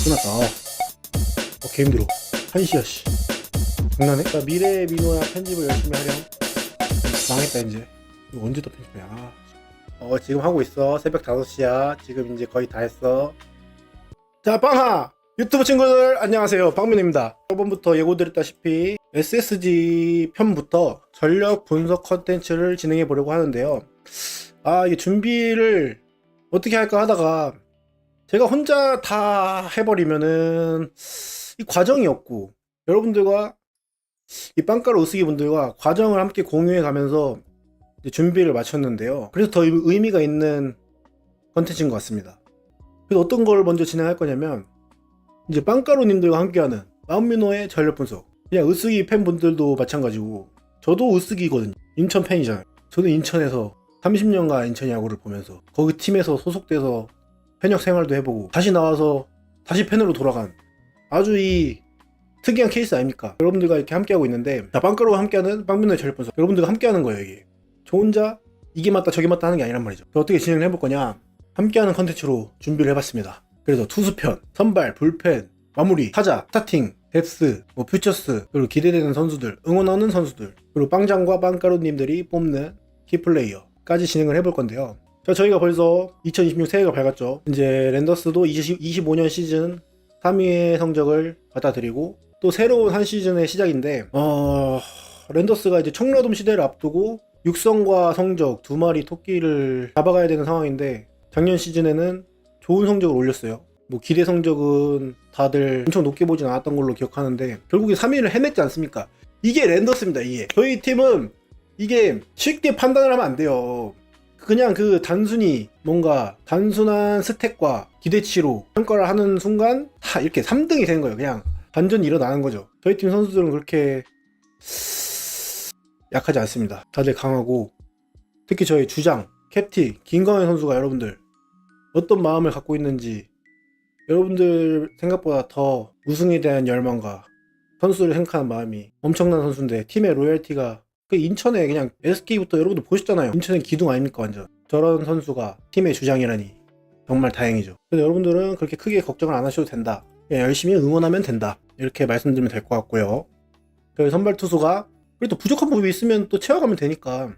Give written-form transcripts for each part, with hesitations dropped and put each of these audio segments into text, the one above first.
끝났다. 개 힘들어. 1시야 씨. 장난해? 자, 미래의 민호야 편집을 열심히 하렴. 망했다 이제. 이거 언제 또 편집해? 지금 하고 있어. 새벽 5시야. 지금 이제 거의 다 했어. 자, 빵하! 유튜브 친구들 안녕하세요. 빵민입니다. 저번부터 예고드렸다시피 SSG 편부터 전력 분석 컨텐츠를 진행해 보려고 하는데요. 이게 준비를 어떻게 할까 하다가 제가 혼자 다 해버리면은 이 과정이 없고, 여러분들과 이 빵가루 으쓰기 분들과 과정을 함께 공유해 가면서 이제 준비를 마쳤는데요. 그래서 더 의미가 있는 컨텐츠인 것 같습니다. 그래서 어떤 걸 먼저 진행할 거냐면, 이제 빵가루님들과 함께하는 마음민호의 전력 분석. 그냥 으쓰기 팬분들도 마찬가지고, 저도 으쓰기거든요. 인천 팬이잖아요. 저도 인천에서 30년간 인천 야구를 보면서 거기 팀에서 소속돼서 팬역 생활도 해보고 다시 나와서 다시 팬으로 돌아간 아주 이 특이한 케이스 아닙니까? 여러분들과 이렇게 함께하고 있는데, 빵가루와 함께하는 빵민호의 전력 분석, 여러분들과 함께하는 거예요. 이게 저 혼자 이게 맞다 저게 맞다 하는 게 아니란 말이죠. 어떻게 진행을 해볼 거냐, 함께하는 컨텐츠로 준비를 해봤습니다. 그래서 투수편, 선발, 불펜, 마무리, 타자, 스타팅, 뎁스, 퓨처스, 그리고 기대되는 선수들, 응원하는 선수들, 그리고 빵장과 빵가루님들이 뽑는 키플레이어까지 진행을 해볼 건데요. 자, 저희가 벌써 2026 새해가 밝았죠. 이제 랜더스도 25년 시즌 3위의 성적을 갖다드리고 또 새로운 한 시즌의 시작인데, 랜더스가 이제 청라돔 시대를 앞두고 육성과 성적 두 마리 토끼를 잡아가야 되는 상황인데, 작년 시즌에는 좋은 성적을 올렸어요. 기대 성적은 다들 엄청 높게 보진 않았던 걸로 기억하는데 결국에 3위를 해냈지 않습니까? 이게 랜더스입니다. 이게 저희 팀은 이게 쉽게 판단을 하면 안 돼요. 그냥 단순히 뭔가 단순한 스탯과 기대치로 평가를 하는 순간 다 이렇게 3등이 되는 거예요. 그냥 반전이 일어나는 거죠. 저희 팀 선수들은 그렇게 약하지 않습니다. 다들 강하고, 특히 저희 주장 캡티 김광현 선수가 여러분들 어떤 마음을 갖고 있는지, 여러분들 생각보다 더 우승에 대한 열망과 선수를 생각하는 마음이 엄청난 선수인데, 팀의 로열티가 인천에 그냥 SK부터 여러분들 보셨잖아요. 인천의 기둥 아닙니까? 완전 저런 선수가 팀의 주장이라니 정말 다행이죠. 그래서 여러분들은 그렇게 크게 걱정을 안 하셔도 된다. 그냥 열심히 응원하면 된다. 이렇게 말씀드리면 될 것 같고요. 저희 선발 투수가 그래도 부족한 부분이 있으면 또 채워가면 되니까,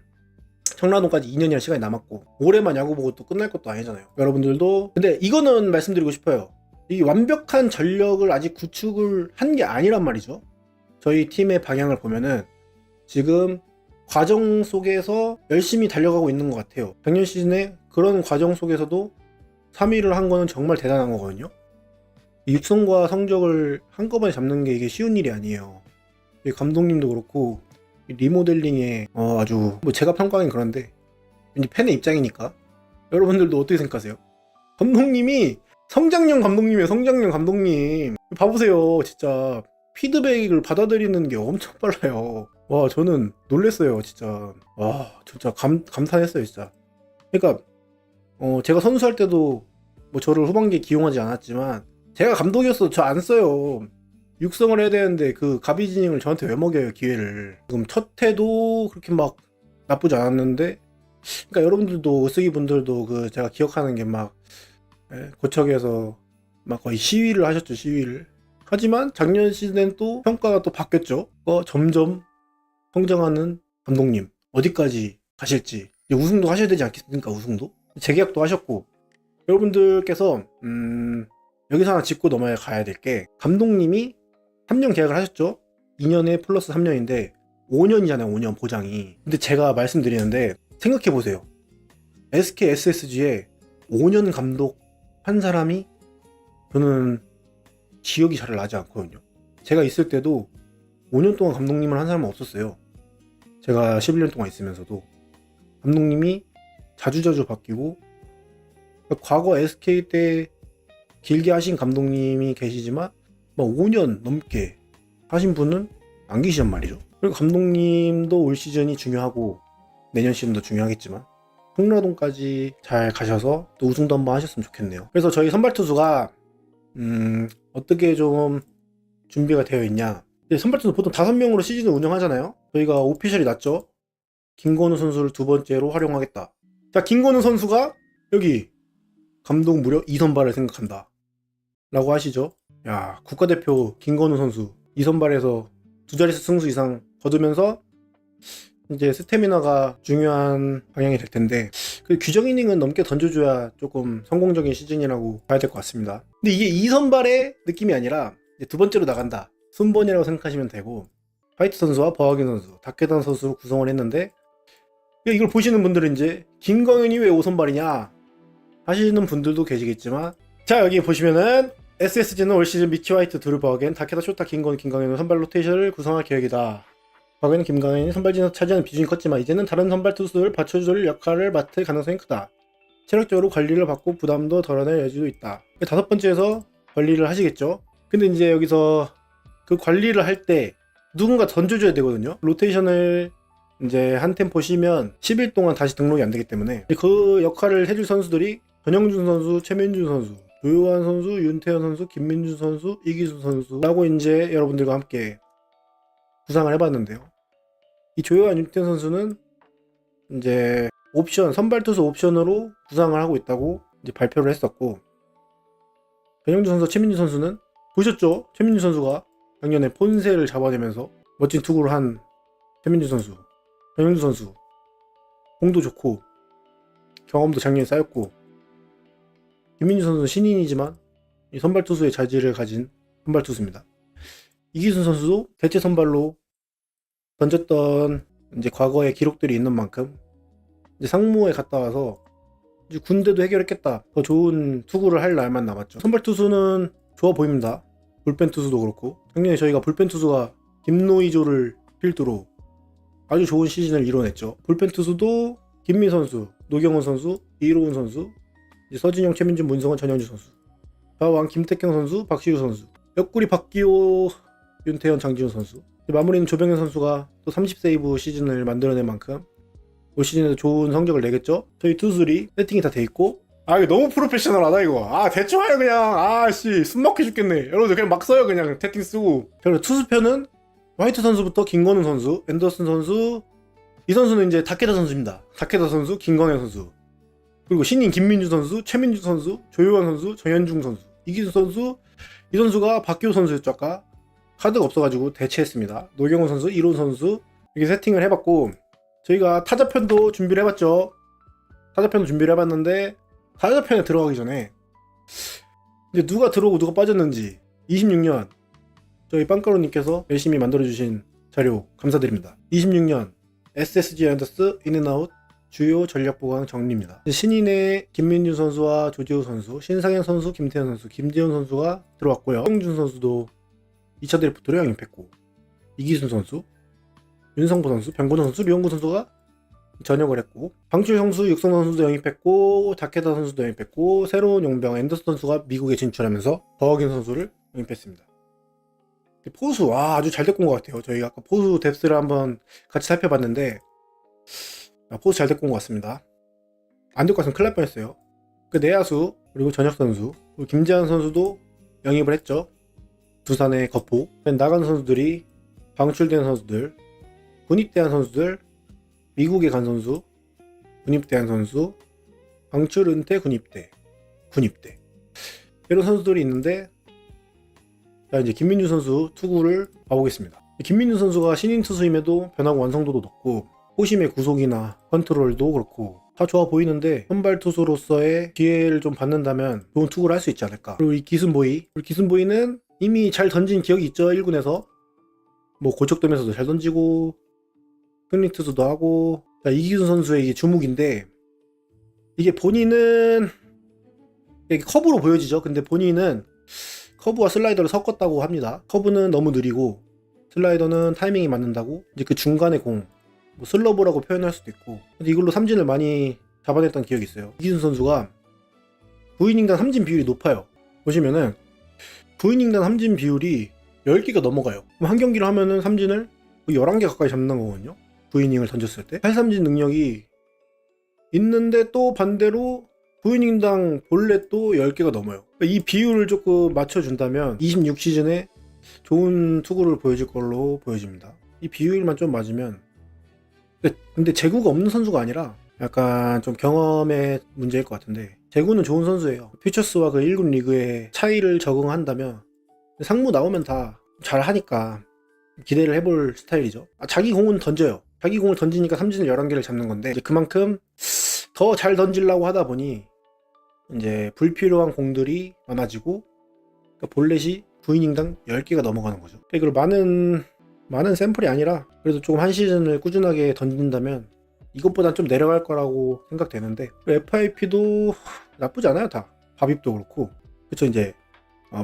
청라동까지 2년이나 시간이 남았고 올해만 야구 보고 또 끝날 것도 아니잖아요. 여러분들도 근데 이거는 말씀드리고 싶어요. 이 완벽한 전력을 아직 구축을 한 게 아니란 말이죠. 저희 팀의 방향을 보면은 지금 과정 속에서 열심히 달려가고 있는 것 같아요. 작년 시즌에 그런 과정 속에서도 3위를 한 거는 정말 대단한 거거든요. 육성과 성적을 한꺼번에 잡는 게 이게 쉬운 일이 아니에요. 감독님도 그렇고 리모델링에 아주 제가 평가하긴 그런데 왠지 팬의 입장이니까 여러분들도 어떻게 생각하세요? 감독님이 성장형 감독님이에요. 성장형 감독님 봐보세요. 진짜 피드백을 받아들이는 게 엄청 빨라요. 와, 저는 놀랬어요. 진짜 진짜 감탄했어요. 진짜. 그러니까 제가 선수할 때도 저를 후반기에 기용하지 않았지만 제가 감독이었어도 저 안 써요. 육성을 해야 되는데 그 가비지닝을 저한테 왜 먹여요, 기회를. 지금 첫 해도 그렇게 막 나쁘지 않았는데, 그러니까 여러분들도 으쓰기 분들도 제가 기억하는 게 고척에서 거의 시위를 하셨죠. 시위를. 하지만 작년 시즌엔 또 평가가 또 바뀌었죠. 점점 성장하는 감독님 어디까지 가실지. 이제 우승도 하셔야 되지 않겠습니까? 우승도 재계약도 하셨고, 여러분들께서 여기서 하나 짚고 넘어가야 될 게, 감독님이 3년 계약을 하셨죠. 2년에 플러스 3년인데 5년이잖아요. 5년 보장이. 근데 제가 말씀드리는데 생각해보세요. SK SSG에 5년 감독 한 사람이 저는 기억이 잘 나지 않거든요. 제가 있을 때도 5년 동안 감독님을 한 사람은 없었어요. 제가 11년 동안 있으면서도 감독님이 자주자주 바뀌고, 과거 SK 때 길게 하신 감독님이 계시지만 5년 넘게 하신 분은 안 계시단 말이죠. 그리고 감독님도 올 시즌이 중요하고 내년 시즌도 중요하겠지만 청라동까지 잘 가셔서 또 우승도 한번 하셨으면 좋겠네요. 그래서 저희 선발 투수가 어떻게 좀 준비가 되어 있냐. 선발 투수 보통 5명으로 시즌을 운영하잖아요. 저희가 오피셜이 났죠. 김건우 선수를 두 번째로 활용하겠다. 자, 김건우 선수가 여기 감독 무려 2선발을 생각한다 라고 하시죠. 야, 국가대표 김건우 선수 2선발에서 두 자릿수 승수 이상 거두면서 이제 스태미나가 중요한 방향이 될 텐데 그 규정 이닝은 넘게 던져줘야 조금 성공적인 시즌이라고 봐야 될 것 같습니다. 근데 이게 2선발의 느낌이 아니라 이제 두 번째로 나간다 순번이라고 생각하시면 되고 화이트 선수와 버하긴 선수, 다케다 선수로 구성을 했는데 이걸 보시는 분들은 이제 김광현이 왜 5선발이냐 하시는 분들도 계시겠지만 자 여기 보시면은 SSG는 올 시즌 미치 화이트, 드루 버하겐, 다케다, 쇼타, 김건우, 김광현의 선발 로테이션을 구성할 계획이다. 과거에는 김광현이 선발진에서 차지하는 비중이 컸지만 이제는 다른 선발 투수를 받쳐줄 역할을 맡을 가능성이 크다. 체력적으로 관리를 받고 부담도 덜어낼 여지도 있다. 다섯 번째에서 관리를 하시겠죠. 근데 이제 여기서 그 관리를 할 때 누군가 던져줘야 되거든요. 로테이션을 이제 한 템포 쉬면 10일 동안 다시 등록이 안 되기 때문에 그 역할을 해줄 선수들이 전영준 선수, 최민준 선수, 조요한 선수, 윤태현 선수, 김민준 선수, 이기수 선수라고 이제 여러분들과 함께 구상을 해봤는데요. 이 조요한 윤태현 선수는 이제 옵션, 선발투수 옵션으로 구상을 하고 있다고 이제 발표를 했었고 전영준 선수, 최민준 선수는 보셨죠? 최민준 선수가 작년에 폰세를 잡아내면서 멋진 투구를 한 최민준 선수, 전영준 선수 공도 좋고 경험도 작년에 쌓였고 김민준 선수는 신인이지만 이 선발투수의 자질을 가진 선발투수입니다. 이기순 선수도 대체 선발로 던졌던 이제 과거의 기록들이 있는 만큼 이제 상무에 갔다 와서 이제 군대도 해결했겠다. 더 좋은 투구를 할 날만 남았죠. 선발 투수는 좋아 보입니다. 불펜 투수도 그렇고 작년에 저희가 불펜 투수가 김노이조를 필두로 아주 좋은 시즌을 이뤄냈죠. 불펜 투수도 김민 선수, 노경원 선수, 이로운 선수, 이제 서진영, 최민준, 문성원, 전현주 선수, 좌완 김태경 선수, 박시우 선수, 옆구리 박기호, 윤태현, 장지훈 선수, 마무리는 조병현 선수가 또 30세이브 시즌을 만들어낸 만큼 올 시즌에도 좋은 성적을 내겠죠. 저희 투수들이 세팅이 다 돼 있고 이거 너무 프로페셔널하다 이거. 대충 해요 그냥. 숨 막혀 죽겠네. 여러분들 그냥 막 써요 그냥 채팅 쓰고. 그리고 투수편은 화이트 선수부터 김건우 선수, 앤더슨 선수, 이 선수는 이제 다케다 선수입니다. 다케다 선수, 김광현 선수, 그리고 신인 김민주 선수, 최민주 선수, 조요한 선수, 정현중 선수, 이기수 선수. 이 선수가 박기호 선수였죠. 아까 카드가 없어가지고 대체했습니다. 노경호 선수, 이론 선수 이렇게 세팅을 해봤고 저희가 타자편도 준비를 해봤죠. 타자편도 준비를 해봤는데 타자편에 들어가기 전에 이제 누가 들어오고 누가 빠졌는지 26년 저희 빵가루님께서 열심히 만들어주신 자료 감사드립니다. 26년 SSG 앤더스 인앤아웃 주요 전력 보강 정리입니다. 신인의 김민준 선수와 조지호 선수, 신상현 선수, 김태현 선수, 김지현 선수가 들어왔고요. 홍준 선수도 2차 드래프트로 영입했고 이기순 선수, 윤성보 선수, 변건우 선수, 류영구 선수가 전역을 했고 방출 선수, 육성 선수도 영입했고 다케다 선수도 영입했고 새로운 용병 앤더슨 선수가 미국에 진출하면서 버거긴 선수를 영입했습니다. 포수 아주 잘 데리고 온 것 같아요. 저희가 아까 포수 뎁스를 한번 같이 살펴봤는데 포수 잘 데리고 온 것 같습니다. 안 데리고 왔으면 큰일 날 뻔했어요. 그 내야수 그리고 전역 선수 그리고 김재환 선수도 영입을 했죠. 두산의 거포. 나간 선수들이 방출된 선수들, 군입대한 선수들, 미국에 간 선수, 군입대한 선수, 방출 은퇴 군입대 이런 선수들이 있는데 자 이제 김민준 선수 투구를 봐보겠습니다. 김민준 선수가 신인 투수임에도 변화구 완성도도 높고 호심의 구속이나 컨트롤도 그렇고 다 좋아 보이는데 선발 투수로서의 기회를 좀 받는다면 좋은 투구를 할 수 있지 않을까. 그리고 이 기순보이는 이미 잘 던진 기억이 있죠. 1군에서 뭐 고척돔에서도 잘 던지고 승리 투수도 하고. 자, 이기순 선수의 이게 주목인데 이게 본인은 이게 커브로 보여지죠. 근데 본인은 커브와 슬라이더를 섞었다고 합니다. 커브는 너무 느리고 슬라이더는 타이밍이 맞는다고. 이제 그 중간의 공, 뭐 슬러브라고 표현할 수도 있고. 근데 이걸로 삼진을 많이 잡아냈던 기억이 있어요. 이기순 선수가 9이닝당 삼진 비율이 높아요. 보시면은 9이닝당 삼진 비율이 10개가 넘어가요. 그럼 한 경기를 하면은 삼진을 11개 가까이 잡는 거거든요. 9이닝을 던졌을 때 8삼진 능력이 있는데 또 반대로 9이닝당 본래 또 10개가 넘어요. 그러니까 이 비율을 조금 맞춰준다면 26시즌에 좋은 투구를 보여줄 걸로 보여집니다. 이 비율만 좀 맞으면. 근데 제구가 없는 선수가 아니라 약간 좀 경험의 문제일 것 같은데 제구는 좋은 선수예요. 퓨처스와 그 1군 리그의 차이를 적응한다면 상무 나오면 다 잘하니까 기대를 해볼 스타일이죠. 자기 공은 던져요. 자기 공을 던지니까 삼진을 11개를 잡는 건데 이제 그만큼 더 잘 던지려고 하다 보니 이제 불필요한 공들이 많아지고 그러니까 볼넷이 9이닝당 10개가 넘어가는 거죠. 그리고 많은 샘플이 아니라 그래도 조금 한 시즌을 꾸준하게 던진다면 이것보단 좀 내려갈 거라고 생각되는데 FIP도 나쁘지 않아요. 다 밥입도 그렇고 그쵸. 이제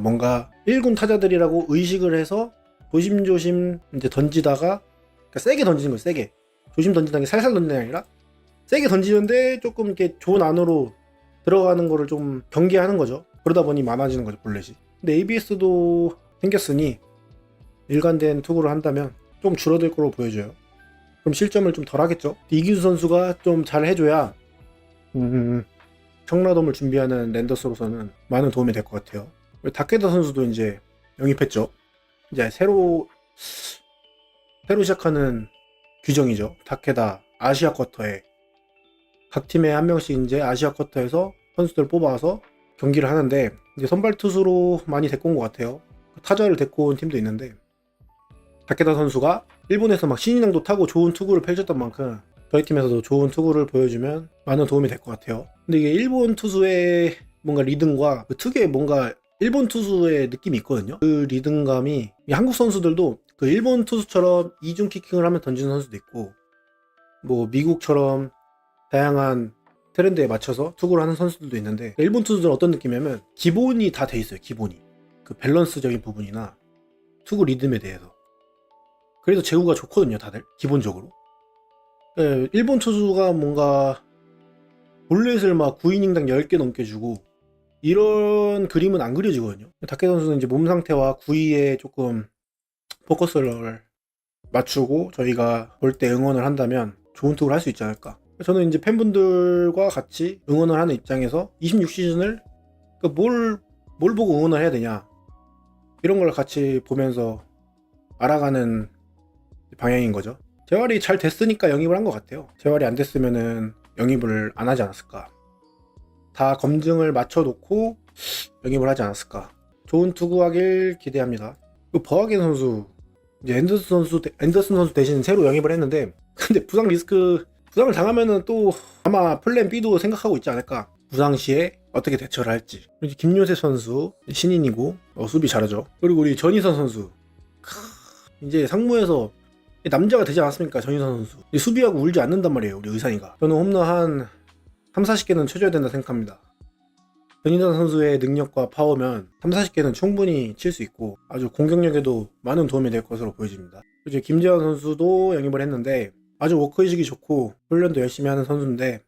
뭔가 1군 타자들이라고 의식을 해서 조심조심 이제 던지다가 그러니까 세게 던지는 거예요. 세게 조심 던지는 게 살살 던지는 게 아니라 세게 던지는데 조금 이렇게 존 안으로 들어가는 거를 좀 경계하는 거죠. 그러다 보니 많아지는 거죠, 볼넷이. 근데 ABS도 생겼으니 일관된 투구를 한다면 좀 줄어들 거로 보여져요. 그럼 실점을 좀 덜 하겠죠. 이기수 선수가 좀 잘 해줘야 청라돔을 준비하는 랜더스로서는 많은 도움이 될 것 같아요. 다케다 선수도 이제 영입했죠. 이제 새로 시작하는 규정이죠. 다케다 아시아 쿼터에 각 팀에 한 명씩 이제 아시아 쿼터에서 선수들 뽑아서 경기를 하는데 이제 선발 투수로 많이 데리고 온 것 같아요. 타자를 데리고 온 팀도 있는데 다케다 선수가 일본에서 막 신인왕도 타고 좋은 투구를 펼쳤던 만큼 저희 팀에서도 좋은 투구를 보여주면 많은 도움이 될 것 같아요. 근데 이게 일본 투수의 뭔가 리듬과 그 특유의 뭔가 일본 투수의 느낌이 있거든요. 그 리듬감이 한국 선수들도 그 일본 투수처럼 이중 키킹을 하면 던지는 선수도 있고 뭐 미국처럼 다양한 트렌드에 맞춰서 투구를 하는 선수들도 있는데 일본 투수들은 어떤 느낌이냐면 기본이 다 돼 있어요. 기본이 그 밸런스적인 부분이나 투구 리듬에 대해서 그래서 제구가 좋거든요. 다들 기본적으로. 네, 일본 투수가 뭔가 볼넷을 막 9이닝당 10개 넘게 주고 이런 그림은 안 그려지거든요. 다케 선수는 이제 몸 상태와 구위에 조금 포커스를 맞추고 저희가 볼 때 응원을 한다면 좋은 투구를 할 수 있지 않을까. 저는 이제 팬분들과 같이 응원을 하는 입장에서 26시즌을 뭘 보고 응원을 해야 되냐 이런 걸 같이 보면서 알아가는 방향인 거죠. 재활이 잘 됐으니까 영입을 한 것 같아요. 재활이 안 됐으면은 영입을 안 하지 않았을까. 다 검증을 맞춰놓고 영입을 하지 않았을까. 좋은 투구하길 기대합니다. 그 버하겐 선수 이제 앤더슨 선수 대신 새로 영입을 했는데 근데 부상을 당하면은 또 아마 플랜 B도 생각하고 있지 않을까. 부상 시에 어떻게 대처를 할지. 이제 김요셉 선수 신인이고 수비 잘하죠. 그리고 우리 전희선 선수 이제 상무에서 남자가 되지 않았습니까? 전희선 선수 수비하고 울지 않는단 말이에요. 우리 의산이가. 저는 홈런 한 30-40개는 쳐줘야 된다 생각합니다. 전희선 선수의 능력과 파워면 30-40개는 충분히 칠 수 있고 아주 공격력에도 많은 도움이 될 것으로 보여집니다. 이제 김재환 선수도 영입을 했는데 아주 워크의식이 좋고 훈련도 열심히 하는 선수인데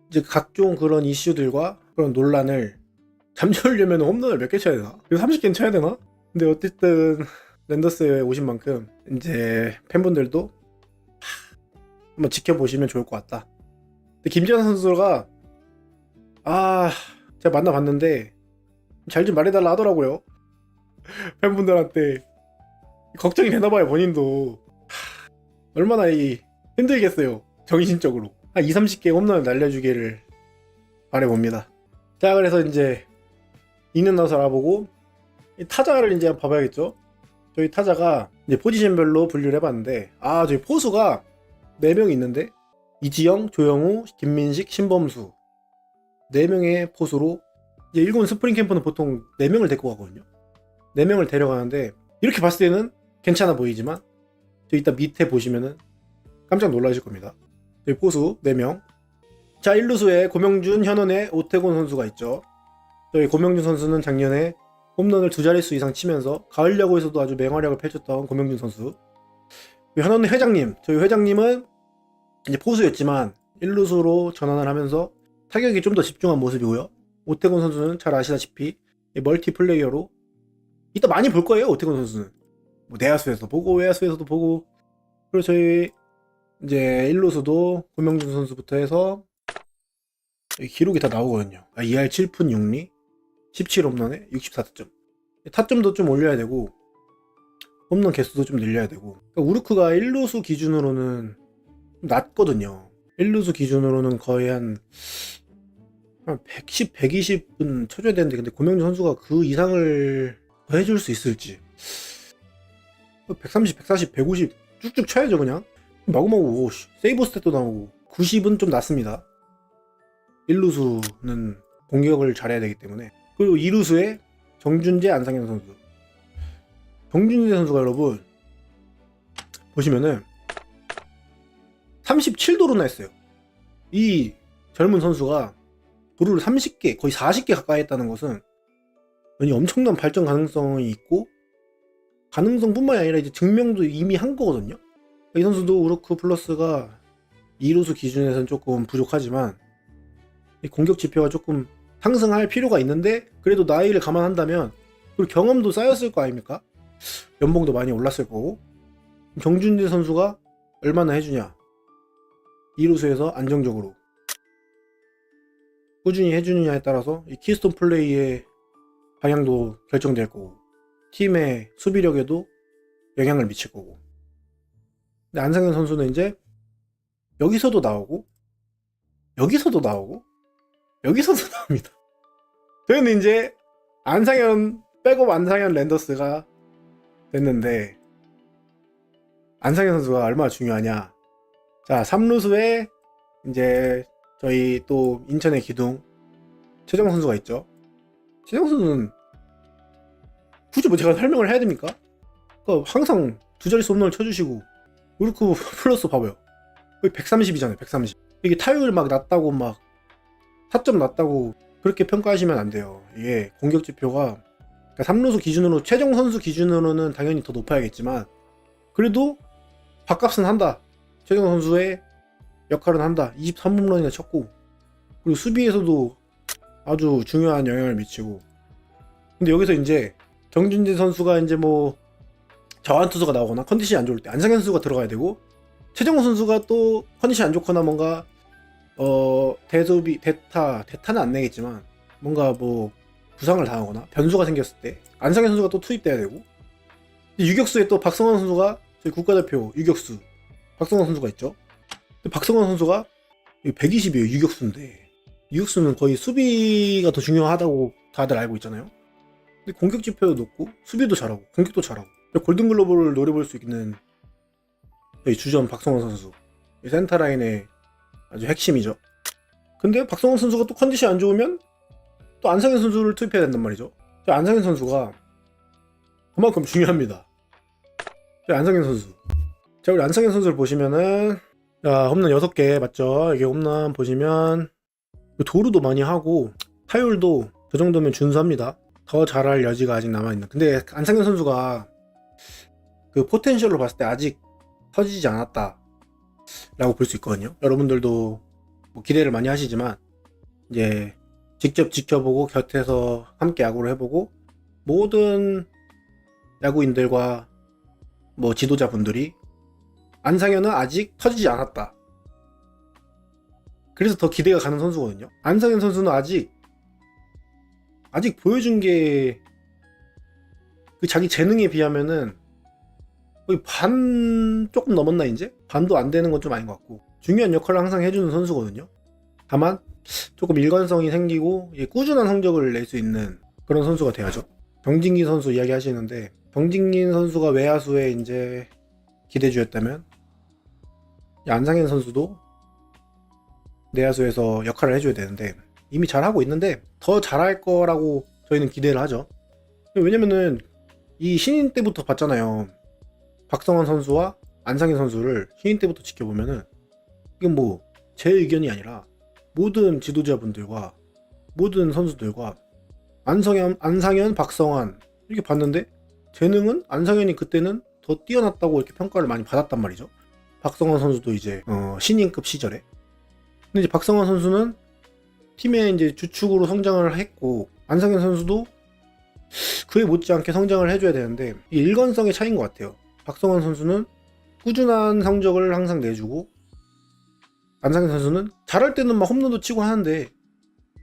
이제 각종 그런 이슈들과 그런 논란을 잠재우려면 홈런을 몇 개 쳐야 되나? 30개는 쳐야 되나? 근데 어쨌든 랜더스에 오신 만큼 이제 팬분들도 한번 지켜보시면 좋을 것 같다. 근데 김재환 선수가 제가 만나봤는데 잘 좀 말해달라 하더라고요. 팬분들한테 걱정이 되나봐요. 본인도 얼마나 힘들겠어요. 정신적으로 한 20-30개 홈런을 날려주기를 바라봅니다. 자, 그래서 이제 이는 나서 알아보고 타자를 이제 한번 봐봐야겠죠. 저희 타자가 이제 포지션별로 분류를 해봤는데 저희 포수가 4명이 있는데 이지영, 조영우, 김민식, 신범수 4명의 포수로 이제 1군 스프링 캠프는 보통 4명을 데리고 가거든요. 4명을 데려가는데 이렇게 봤을 때는 괜찮아 보이지만 저 이따 밑에 보시면은 깜짝 놀라실 겁니다. 저희 포수 4명. 자, 1루수에 고명준, 현원의 오태곤 선수가 있죠. 저희 고명준 선수는 작년에 홈런을 2자릿수 이상 치면서 가을 야구에서도 아주 맹활약을 펼쳤던 고명준 선수. 현원의 회장님, 저희 회장님은 이제 포수였지만 1루수로 전환을 하면서 타격에 좀 더 집중한 모습이고요. 오태곤 선수는 잘 아시다시피 멀티 플레이어로 이따 많이 볼 거예요. 오태곤 선수는 뭐 내야수에서도 보고 외야수에서도 보고. 그리고 저희 이제 1루수도 고명준 선수부터 해서 기록이 다 나오거든요. 2할 7푼 6리 17홈런에 64타점. 타점도 좀 올려야 되고 홈런 개수도 좀 늘려야 되고. 그러니까 우르크가 1루수 기준으로는 낮거든요. 1루수 기준으로는 거의 한 한 110, 120은 쳐줘야 되는데 근데 고명준 선수가 그 이상을 더 해줄 수 있을지. 130, 140, 150 쭉쭉 쳐야죠 그냥. 마구마구 세이브 스탯도 나오고 90은 좀 낮습니다. 1루수는 공격을 잘해야 되기 때문에. 그리고 2루수에 정준재, 안상현 선수. 정준재 선수가 여러분 보시면은 37도루나 했어요. 이 젊은 선수가 도루를 30개, 거의 40개 가까이 했다는 것은 엄청난 발전 가능성이 있고, 가능성뿐만이 아니라 이제 증명도 이미 한 거거든요. 이 선수도 우르크 플러스가 2루수 기준에서는 조금 부족하지만 이 공격 지표가 조금 상승할 필요가 있는데, 그래도 나이를 감안한다면 그리고 경험도 쌓였을 거 아닙니까? 연봉도 많이 올랐을 거고. 정준재 선수가 얼마나 해주냐, 2루수에서 안정적으로 꾸준히 해주느냐에 따라서 이 키스톤 플레이의 방향도 결정될 거고, 팀의 수비력에도 영향을 미칠 거고. 근데 안상현 선수는 이제 여기서도 나오고 여기서도 나오고 여기서도 나옵니다. 저희는 이제 안상현 백업 안상현 랜더스가 됐는데, 안상현 선수가 얼마나 중요하냐. 자, 3루수에 이제 저희 또 인천의 기둥 최정 선수가 있죠. 최정 선수는 굳이 뭐 제가 설명을 해야 됩니까? 그러니까 항상 두 자릿수 홈런을 쳐주시고, 우르크 플러스 봐봐요. 130이잖아요. 130. 이게 타율 막 낮다고 막 타점 낮다고 그렇게 평가하시면 안 돼요. 이게 공격 지표가, 그러니까 3루수 기준으로, 최정 선수 기준으로는 당연히 더 높아야겠지만 그래도 밥값은 한다. 최정 선수의 역할은 한다. 23홈런이나 쳤고, 그리고 수비에서도 아주 중요한 영향을 미치고. 근데 여기서 이제 정준재 선수가 이제 뭐 자완 투수가 나오거나 컨디션이 안 좋을 때 안상현 선수가 들어가야 되고, 최정호 선수가 또 컨디션이 안 좋거나 뭔가 대타는 안 내겠지만 뭔가 뭐 부상을 당하거나 변수가 생겼을 때 안상현 선수가 또 투입돼야 되고, 유격수에 또 박성원 선수가 저희 국가대표 유격수 박성원 선수가 있죠. 근데 박성원 선수가 120이에요. 유격수인데 유격수는 거의 수비가 더 중요하다고 다들 알고 있잖아요. 근데 공격 지표도 높고 수비도 잘하고 공격도 잘하고 골든글러브를 노려볼 수 있는 저희 주전 박성원 선수, 센터라인의 아주 핵심이죠. 근데 박성원 선수가 또 컨디션이 안 좋으면 또 안상현 선수를 투입해야 된단 말이죠. 안상현 선수가 그만큼 중요합니다. 안상현 선수. 자, 우리 안상현 선수를 보시면은, 자, 홈런 6개 맞죠? 이게 홈런 보시면 도루도 많이 하고 타율도 그 정도면 준수합니다. 더 잘할 여지가 아직 남아있는. 근데 안상현 선수가 그 포텐셜로 봤을 때 아직 터지지 않았다 라고 볼 수 있거든요. 여러분들도 뭐 기대를 많이 하시지만 이제 직접 지켜보고 곁에서 함께 야구를 해보고 모든 야구인들과 뭐 지도자분들이 안상현은 아직 터지지 않았다, 그래서 더 기대가 가는 선수거든요. 안상현 선수는 아직 보여준 게 그 자기 재능에 비하면은 거의 반 조금 넘었나. 이제 반도 안 되는 건 좀 아닌 것 같고, 중요한 역할을 항상 해주는 선수거든요. 다만 조금 일관성이 생기고 꾸준한 성적을 낼 수 있는 그런 선수가 돼야죠. 정진기 선수 이야기 하시는데, 정진기 선수가 외야수에 이제 기대주였다면 안상현 선수도 내야수에서 역할을 해줘야 되는데 이미 잘하고 있는데 더 잘할 거라고 저희는 기대를 하죠. 왜냐면은 이 신인 때부터 봤잖아요. 박성원 선수와 안상현 선수를 신인 때부터 지켜보면은 이건 뭐 제 의견이 아니라 모든 지도자분들과 모든 선수들과 안상현, 박성환 이렇게 봤는데 재능은 안상현이 그때는 더 뛰어났다고 이렇게 평가를 많이 받았단 말이죠. 박성환 선수도 이제 신인급 시절에. 근데 이제 박성환 선수는 팀의 이제 주축으로 성장을 했고, 안상현 선수도 그에 못지않게 성장을 해줘야 되는데 이 일관성의 차이인 것 같아요. 박성환 선수는 꾸준한 성적을 항상 내주고, 안상현 선수는 잘할 때는 막 홈런도 치고 하는데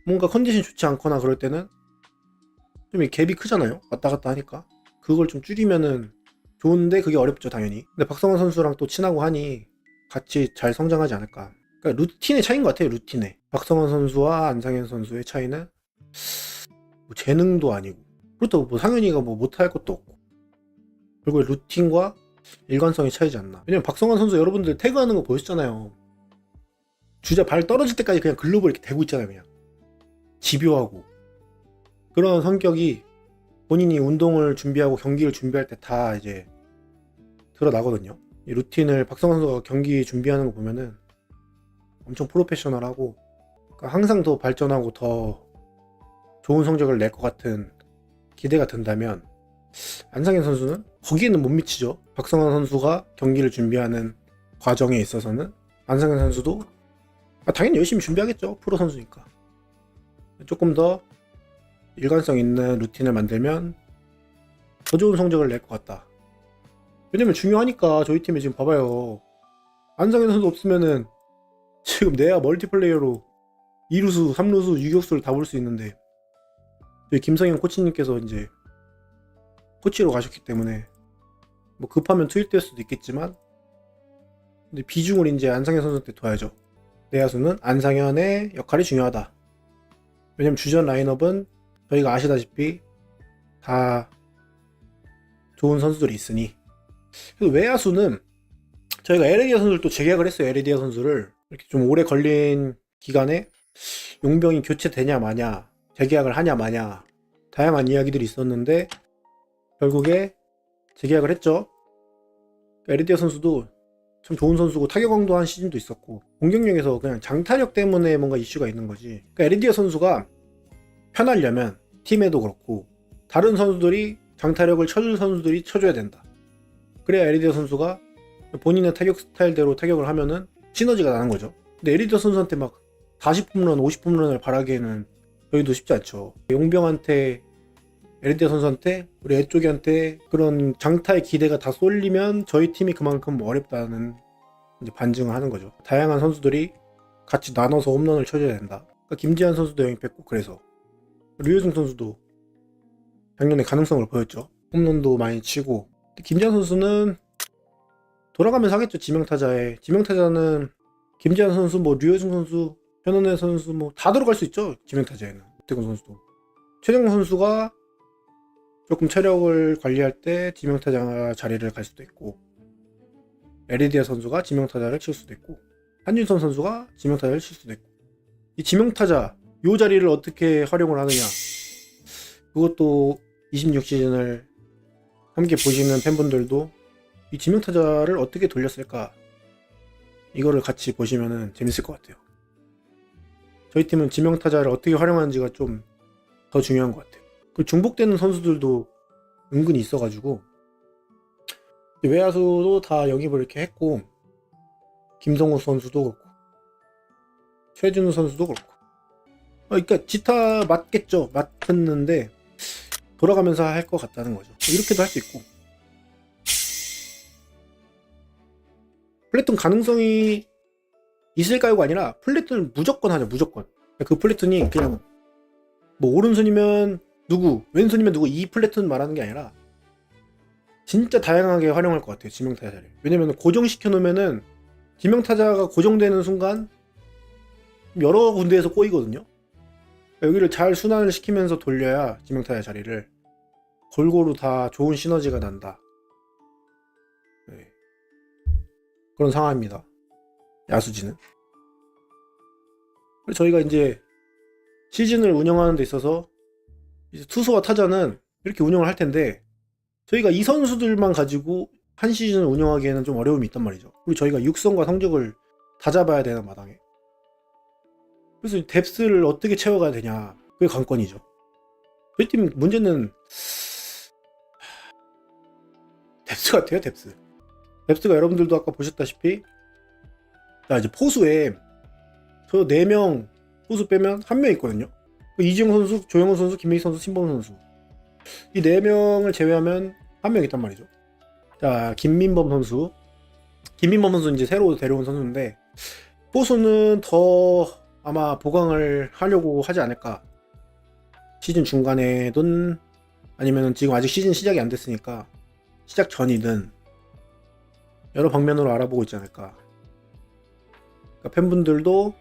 뭔가 컨디션이 좋지 않거나 그럴 때는 좀 이 갭이 크잖아요. 왔다 갔다 하니까 그걸 좀 줄이면은 좋은데 그게 어렵죠 당연히. 근데 박성환 선수랑 또 친하고 하니 같이 잘 성장하지 않을까. 그러니까 루틴의 차이인 것 같아요. 루틴의 박성환 선수와 안상현 선수의 차이는 뭐 재능도 아니고, 그렇다고 뭐 상현이가 뭐 못할 것도 없고, 결국에 루틴과 일관성의 차이지 않나. 왜냐면 박성환 선수 여러분들 태그하는 거 보셨잖아요. 주자 발 떨어질 때까지 그냥 글로브 이렇게 대고 있잖아요. 그냥 집요하고. 그런 성격이 본인이 운동을 준비하고 경기를 준비할 때 다 이제 드러나거든요. 이 루틴을 박성환 선수가 경기 준비하는 거 보면은 엄청 프로페셔널하고, 그러니까 항상 더 발전하고 더 좋은 성적을 낼 것 같은 기대가 든다면, 안상현 선수는 거기에는 못 미치죠. 박성환 선수가 경기를 준비하는 과정에 있어서는 안상현 선수도 당연히 열심히 준비하겠죠. 프로 선수니까. 조금 더 일관성 있는 루틴을 만들면 더 좋은 성적을 낼 것 같다. 왜냐면 중요하니까. 저희 팀에 지금 봐봐요. 안상현 선수 없으면은 지금 내야 멀티플레이어로 2루수, 3루수, 유격수를 다 볼 수 있는데, 저희 김성현 코치님께서 이제 코치로 가셨기 때문에 뭐 급하면 투입될 수도 있겠지만, 근데 비중을 이제 안상현 선수한테 둬야죠. 내야수는 안상현의 역할이 중요하다. 왜냐면 주전 라인업은 저희가 아시다시피 다 좋은 선수들이 있으니. 그래서 외야수는 저희가 에레디아 선수를 또 재계약을 했어요. 에레디아 선수를 이렇게 좀 오래 걸린 기간에 용병이 교체되냐 마냐, 재계약을 하냐 마냐, 다양한 이야기들이 있었는데 결국에 재계약을 했죠. 에레디아 선수도 참 좋은 선수고 타격왕도 한 시즌도 있었고, 공격력에서 그냥 장타력 때문에 뭔가 이슈가 있는 거지. 그러니까 에레디아 선수가 편하려면 팀에도 그렇고 다른 선수들이 장타력을 쳐줄 선수들이 쳐줘야 된다. 그래야 에레디아 선수가 본인의 타격 스타일대로 타격을 하면은 시너지가 나는 거죠. 근데 에레디아 선수한테 막 40홈런, 50홈런을 바라기에는 저희도 쉽지 않죠. 용병한테, 에레디아 선수한테, 우리 애쪽이한테 그런 장타의 기대가 다 쏠리면 저희 팀이 그만큼 어렵다는 이제 반증을 하는 거죠. 다양한 선수들이 같이 나눠서 홈런을 쳐줘야 된다. 그러니까 김지한 선수도 영입했고, 그래서 류효승 선수도 작년에 가능성을 보였죠. 홈런도 많이 치고. 김지한 선수는 돌아가면서 하겠죠. 지명타자는 김지한 선수, 뭐 류효승 선수, 현원혜 선수 뭐 다 들어갈 수 있죠. 지명타자에는 오태근 선수도. 최정우 선수가 조금 체력을 관리할 때 지명타자 자리를 갈 수도 있고, 에리디아 선수가 지명타자를 칠 수도 있고, 한준선 선수가 지명타자를 칠 수도 있고. 이 지명타자 요 자리를 어떻게 활용을 하느냐, 그것도 26시즌을 함께 보시는 팬분들도 이 지명타자를 어떻게 돌렸을까, 이거를 같이 보시면 재밌을 것 같아요. 저희 팀은 지명타자를 어떻게 활용하는지가 좀 더 중요한 것 같아요. 그 중복되는 선수들도 은근히 있어가지고, 외야수도 다 영입을 이렇게 했고, 김성우 선수도 그렇고 최준우 선수도 그렇고, 그러니까 지타 맞겠죠. 맞았는데 돌아가면서 할 것 같다는 거죠. 이렇게도 할 수 있고, 플래툰 가능성이 있을까요가 아니라 플래툰을 무조건 하죠. 무조건. 그 플래툰이 그냥 뭐 오른손이면 누구, 왼손이면 누구, 이 플래툰 말하는 게 아니라 진짜 다양하게 활용할 것 같아요. 지명타자를. 왜냐면 고정시켜 놓으면은 지명타자가 고정되는 순간 여러 군데에서 꼬이거든요. 여기를 잘 순환을 시키면서 돌려야 지명타자 자리를 골고루 다 좋은 시너지가 난다. 네. 그런 상황입니다. 야수진은. 그래서 저희가 이제 시즌을 운영하는 데 있어서 이제 투수와 타자는 이렇게 운영을 할 텐데, 저희가 이 선수들만 가지고 한 시즌을 운영하기에는 좀 어려움이 있단 말이죠. 그리고 저희가 육성과 성적을 다 잡아야 되는 마당에. 그래서 뎁스를 어떻게 채워가야 되냐, 그게 관건이죠. 저희 팀 문제는 뎁스 같아요. 뎁스가 여러분들도 아까 보셨다시피, 자 이제 포수에 저 4명 포수 빼면 1명 있거든요. 이지영 선수, 조영훈 선수, 김민희 선수, 신범 선수, 이 4명을 제외하면 1명 있단 말이죠. 자, 김민범 선수 이제 새로 데려온 선수인데, 포수는 더 아마 보강을 하려고 하지 않을까. 시즌 중간에든 아니면 지금 아직 시즌 시작이 안 됐으니까 시작 전이든 여러 방면으로 알아보고 있지 않을까. 그러니까 팬분들도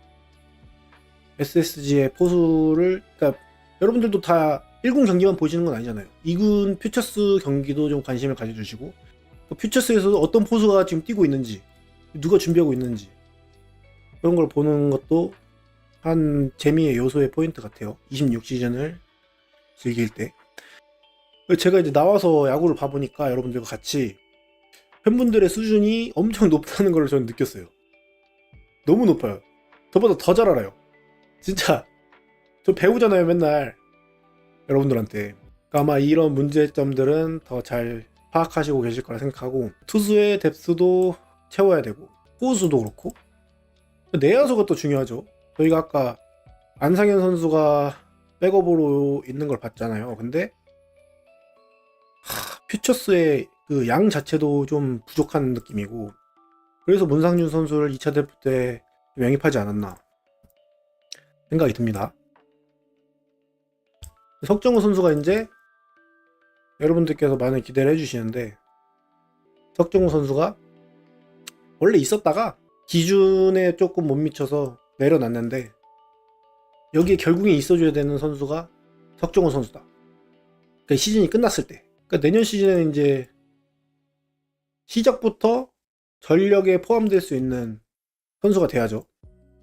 SSG의 포수를, 그러니까 여러분들도 다 1군 경기만 보시는 건 아니잖아요. 2군 퓨처스 경기도 좀 관심을 가져주시고, 퓨처스에서도 어떤 포수가 지금 뛰고 있는지, 누가 준비하고 있는지, 그런 걸 보는 것도 한 재미의 요소의 포인트 같아요. 26시즌을 즐길 때. 제가 이제 나와서 야구를 봐보니까 여러분들과 같이 팬분들의 수준이 엄청 높다는 걸 저는 느꼈어요. 너무 높아요. 저보다 더 잘 알아요. 진짜 저 배우잖아요, 맨날 여러분들한테. 그러니까 아마 이런 문제점들은 더 잘 파악하시고 계실 거라 생각하고, 투수의 뎁스도 채워야 되고, 포수도 그렇고, 내야수가 또 중요하죠. 저희가 아까 안상현 선수가 백업으로 있는 걸 봤잖아요. 근데 퓨처스의 그 양 자체도 좀 부족한 느낌이고, 그래서 문상준 선수를 2차 대표 때 영입하지 않았나 생각이 듭니다. 석정우 선수가 이제 여러분들께서 많은 기대를 해주시는데, 석정우 선수가 원래 있었다가 기준에 조금 못 미쳐서 내려놨는데, 여기에 결국에 있어줘야 되는 선수가 석정우 선수다. 그러니까 시즌이 끝났을 때, 그러니까 내년 시즌에 이제 시작부터 전력에 포함될 수 있는 선수가 돼야죠.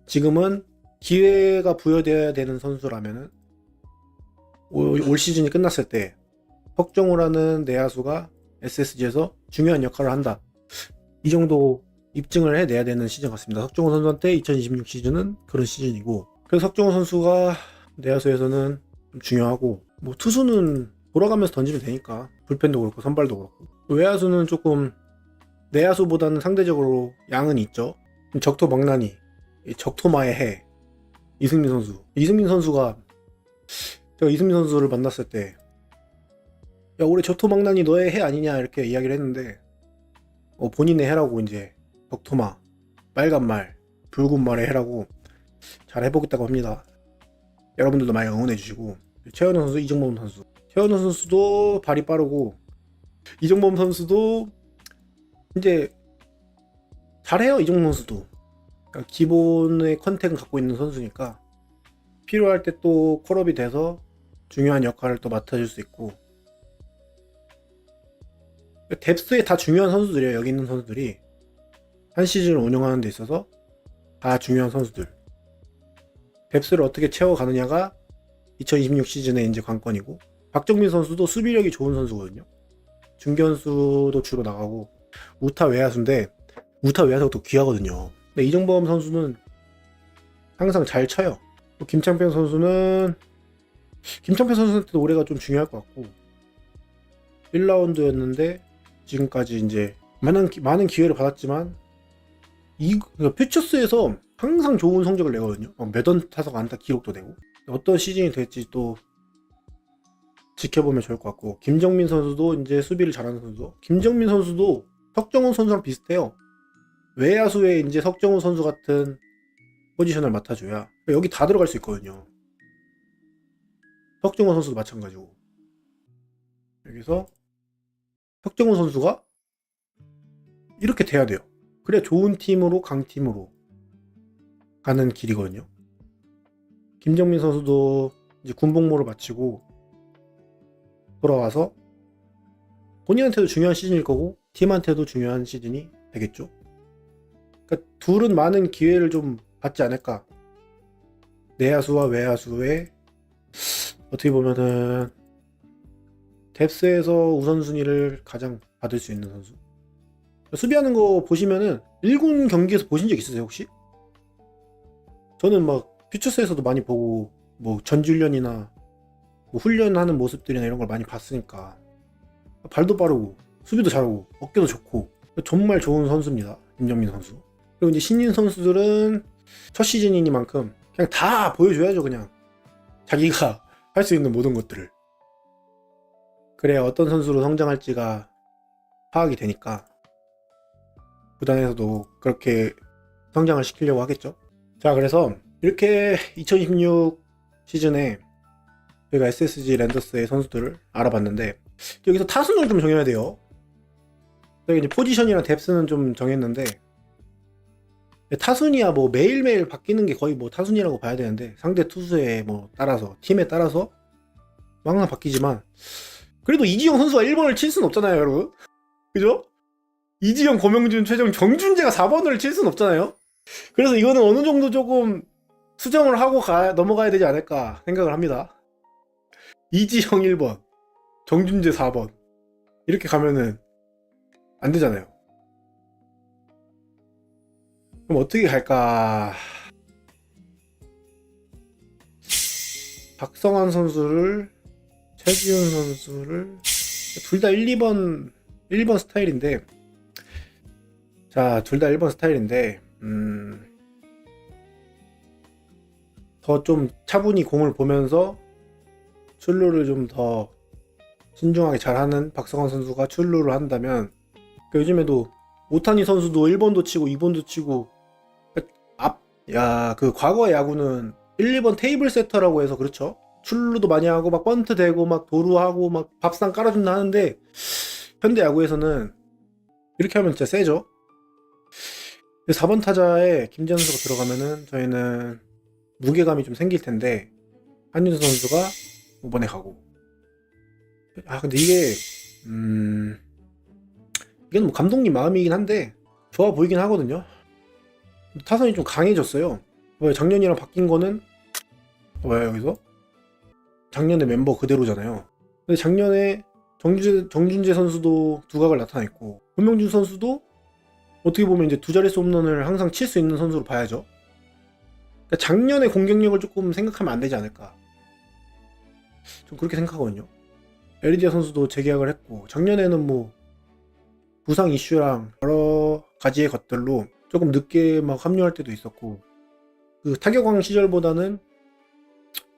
지금은 기회가 부여되어야 되는 선수라면은 올 시즌이 끝났을 때 석정우라는 내야수가 SSG에서 중요한 역할을 한다. 이 정도 입증을 해내야 되는 시즌 같습니다. 석정우 선수한테 2026 시즌은 그런 시즌이고, 그래서 석정우 선수가 내야수에서는 좀 중요하고, 뭐 투수는 돌아가면서 던지면 되니까 불펜도 그렇고 선발도 그렇고, 외야수는 조금 내야수보다는 상대적으로 양은 있죠. 적토막나니, 적토마의 해, 이승민 선수. 이승민 선수가, 제가 이승민 선수를 만났을 때 야, 올해 적토막나니 너의 해 아니냐 이렇게 이야기를 했는데, 본인의 해라고, 이제 적토마, 빨간 말, 붉은 말의 해라고 잘 해보겠다고 합니다. 여러분들도 많이 응원해 주시고, 최현우 선수, 이정범 선수. 최현우 선수도 발이 빠르고, 이정범 선수도 이제 잘해요. 이정범 선수도. 그러니까 기본의 컨택은 갖고 있는 선수니까 필요할 때 또 콜업이 돼서 중요한 역할을 또 맡아줄 수 있고, 뎁스에 다 중요한 선수들이에요. 여기 있는 선수들이 한 시즌을 운영하는 데 있어서 다 중요한 선수들. 뎁스를 어떻게 채워가느냐가 2026 시즌의 이제 관건이고, 박정민 선수도 수비력이 좋은 선수거든요. 중견수도 주로 나가고, 우타 외야수인데 우타 외야수가 또 귀하거든요. 근데 이정범 선수는 항상 잘 쳐요. 또 김창평 선수한테도 올해가 좀 중요할 것 같고, 1라운드였는데 지금까지 이제 많은 기회를 받았지만 그러니까 퓨처스에서 항상 좋은 성적을 내거든요. 매던 타석 안타 기록도 내고. 어떤 시즌이 될지 또 지켜보면 좋을 것 같고, 김정민 선수도 이제 수비를 잘하는 선수. 김정민 선수도 석정우 선수랑 비슷해요. 외야수에 이제 석정우 선수 같은 포지션을 맡아줘야 여기 다 들어갈 수 있거든요. 석정우 선수도 마찬가지고. 여기서 석정우 선수가 이렇게 돼야 돼요. 그래야 좋은 팀으로, 강팀으로 가는 길이거든요. 김정민 선수도 이제 군복무를 마치고 돌아와서 본인한테도 중요한 시즌일 거고, 팀한테도 중요한 시즌이 되겠죠. 그러니까 둘은 많은 기회를 좀 받지 않을까. 내야수와 외야수의 어떻게 보면은 뎁스에서 우선순위를 가장 받을 수 있는 선수. 수비하는 거 보시면은 1군 경기에서 보신 적 있으세요 혹시? 저는 막 퓨처스에서도 많이 보고, 뭐 전지훈련이나 뭐 훈련하는 모습들이나 이런 걸 많이 봤으니까 발도 빠르고 수비도 잘하고 어깨도 좋고 정말 좋은 선수입니다. 김정민 선수. 그리고 이제 신인 선수들은 첫 시즌이니만큼 그냥 다 보여줘야죠. 그냥 자기가 할 수 있는 모든 것들을. 그래야 어떤 선수로 성장할지가 파악이 되니까 구단에서도 그렇게 성장을 시키려고 하겠죠. 자, 그래서 이렇게 2026 시즌에 저희가 SSG 랜더스의 선수들을 알아봤는데, 여기서 타순을 좀 정해야 돼요. 저희 이제 포지션이랑 뎁스는 좀 정했는데, 타순이야 뭐 매일매일 바뀌는 게 거의 뭐 타순이라고 봐야 되는데 상대 투수에 뭐 따라서 팀에 따라서 항상 바뀌지만 그래도 이지영 선수가 1번을 칠 수는 없잖아요 여러분. 그죠? 이지영, 고명준, 최정, 정준재가 4번을 칠 수는 없잖아요. 그래서 이거는 어느 정도 조금 수정을 하고 넘어가야 되지 않을까 생각을 합니다. 이지영 1번, 정준재 4번 이렇게 가면은 안 되잖아요. 그럼 어떻게 갈까? 박성환 선수를, 최지훈 선수를 둘 다 1, 1번 스타일인데 자, 둘 다 1번 스타일인데 더 좀 차분히 공을 보면서 출루를 좀 더 신중하게 잘하는 박성환 선수가 출루를 한다면 요즘에도 오타니 선수도 1번도 치고 2번도 치고 그 과거의 야구는 1, 2번 테이블 세터라고 해서 그렇죠. 출루도 많이 하고 막 번트 대고 막 도루하고 막 밥상 깔아준다 하는데 현대 야구에서는 이렇게 하면 진짜 세죠. 4번 타자에 김재현 선수가 들어가면은 저희는 무게감이 좀 생길 텐데 한윤수 선수가 5번에 가고 근데 이게 뭐 감독님 마음이긴 한데 좋아 보이긴 하거든요. 타선이 좀 강해졌어요. 왜 작년이랑 바뀐 거는 왜 여기서 작년에 멤버 그대로잖아요. 근데 작년에 정준재 선수도 두각을 나타냈고 권명준 선수도 어떻게 보면 이제 두 자릿수 홈런을 항상 칠 수 있는 선수로 봐야죠. 그러니까 작년의 공격력을 조금 생각하면 안 되지 않을까. 좀 그렇게 생각하거든요. 에리디아 선수도 재계약을 했고 작년에는 뭐 부상 이슈랑 여러 가지의 것들로 조금 늦게 막 합류할 때도 있었고 그 타격왕 시절보다는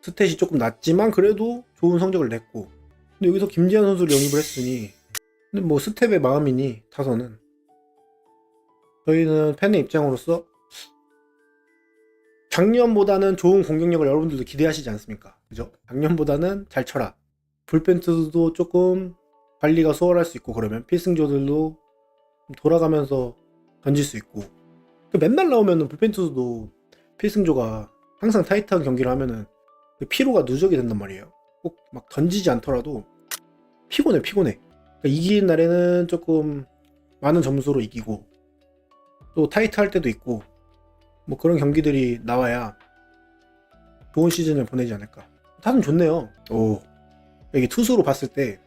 스탯이 조금 낮지만 그래도 좋은 성적을 냈고 근데 여기서 김지한 선수를 영입을 했으니 근데 뭐 스텝의 마음이니 타선은 저희는 팬의 입장으로서 작년보다는 좋은 공격력을 여러분들도 기대하시지 않습니까? 그죠? 작년보다는 잘 쳐라. 불펜트도 조금 관리가 수월할 수 있고 그러면 필승조들도 돌아가면서 던질 수 있고 맨날 나오면은 불펜트도 필승조가 항상 타이트한 경기를 하면은 피로가 누적이 된단 말이에요. 꼭 막 던지지 않더라도 피곤해. 그러니까 이기는 날에는 조금 많은 점수로 이기고 또 타이트할 때도 있고 뭐 그런 경기들이 나와야 좋은 시즌을 보내지 않을까. 타선 좋네요. 이게 투수로 봤을 때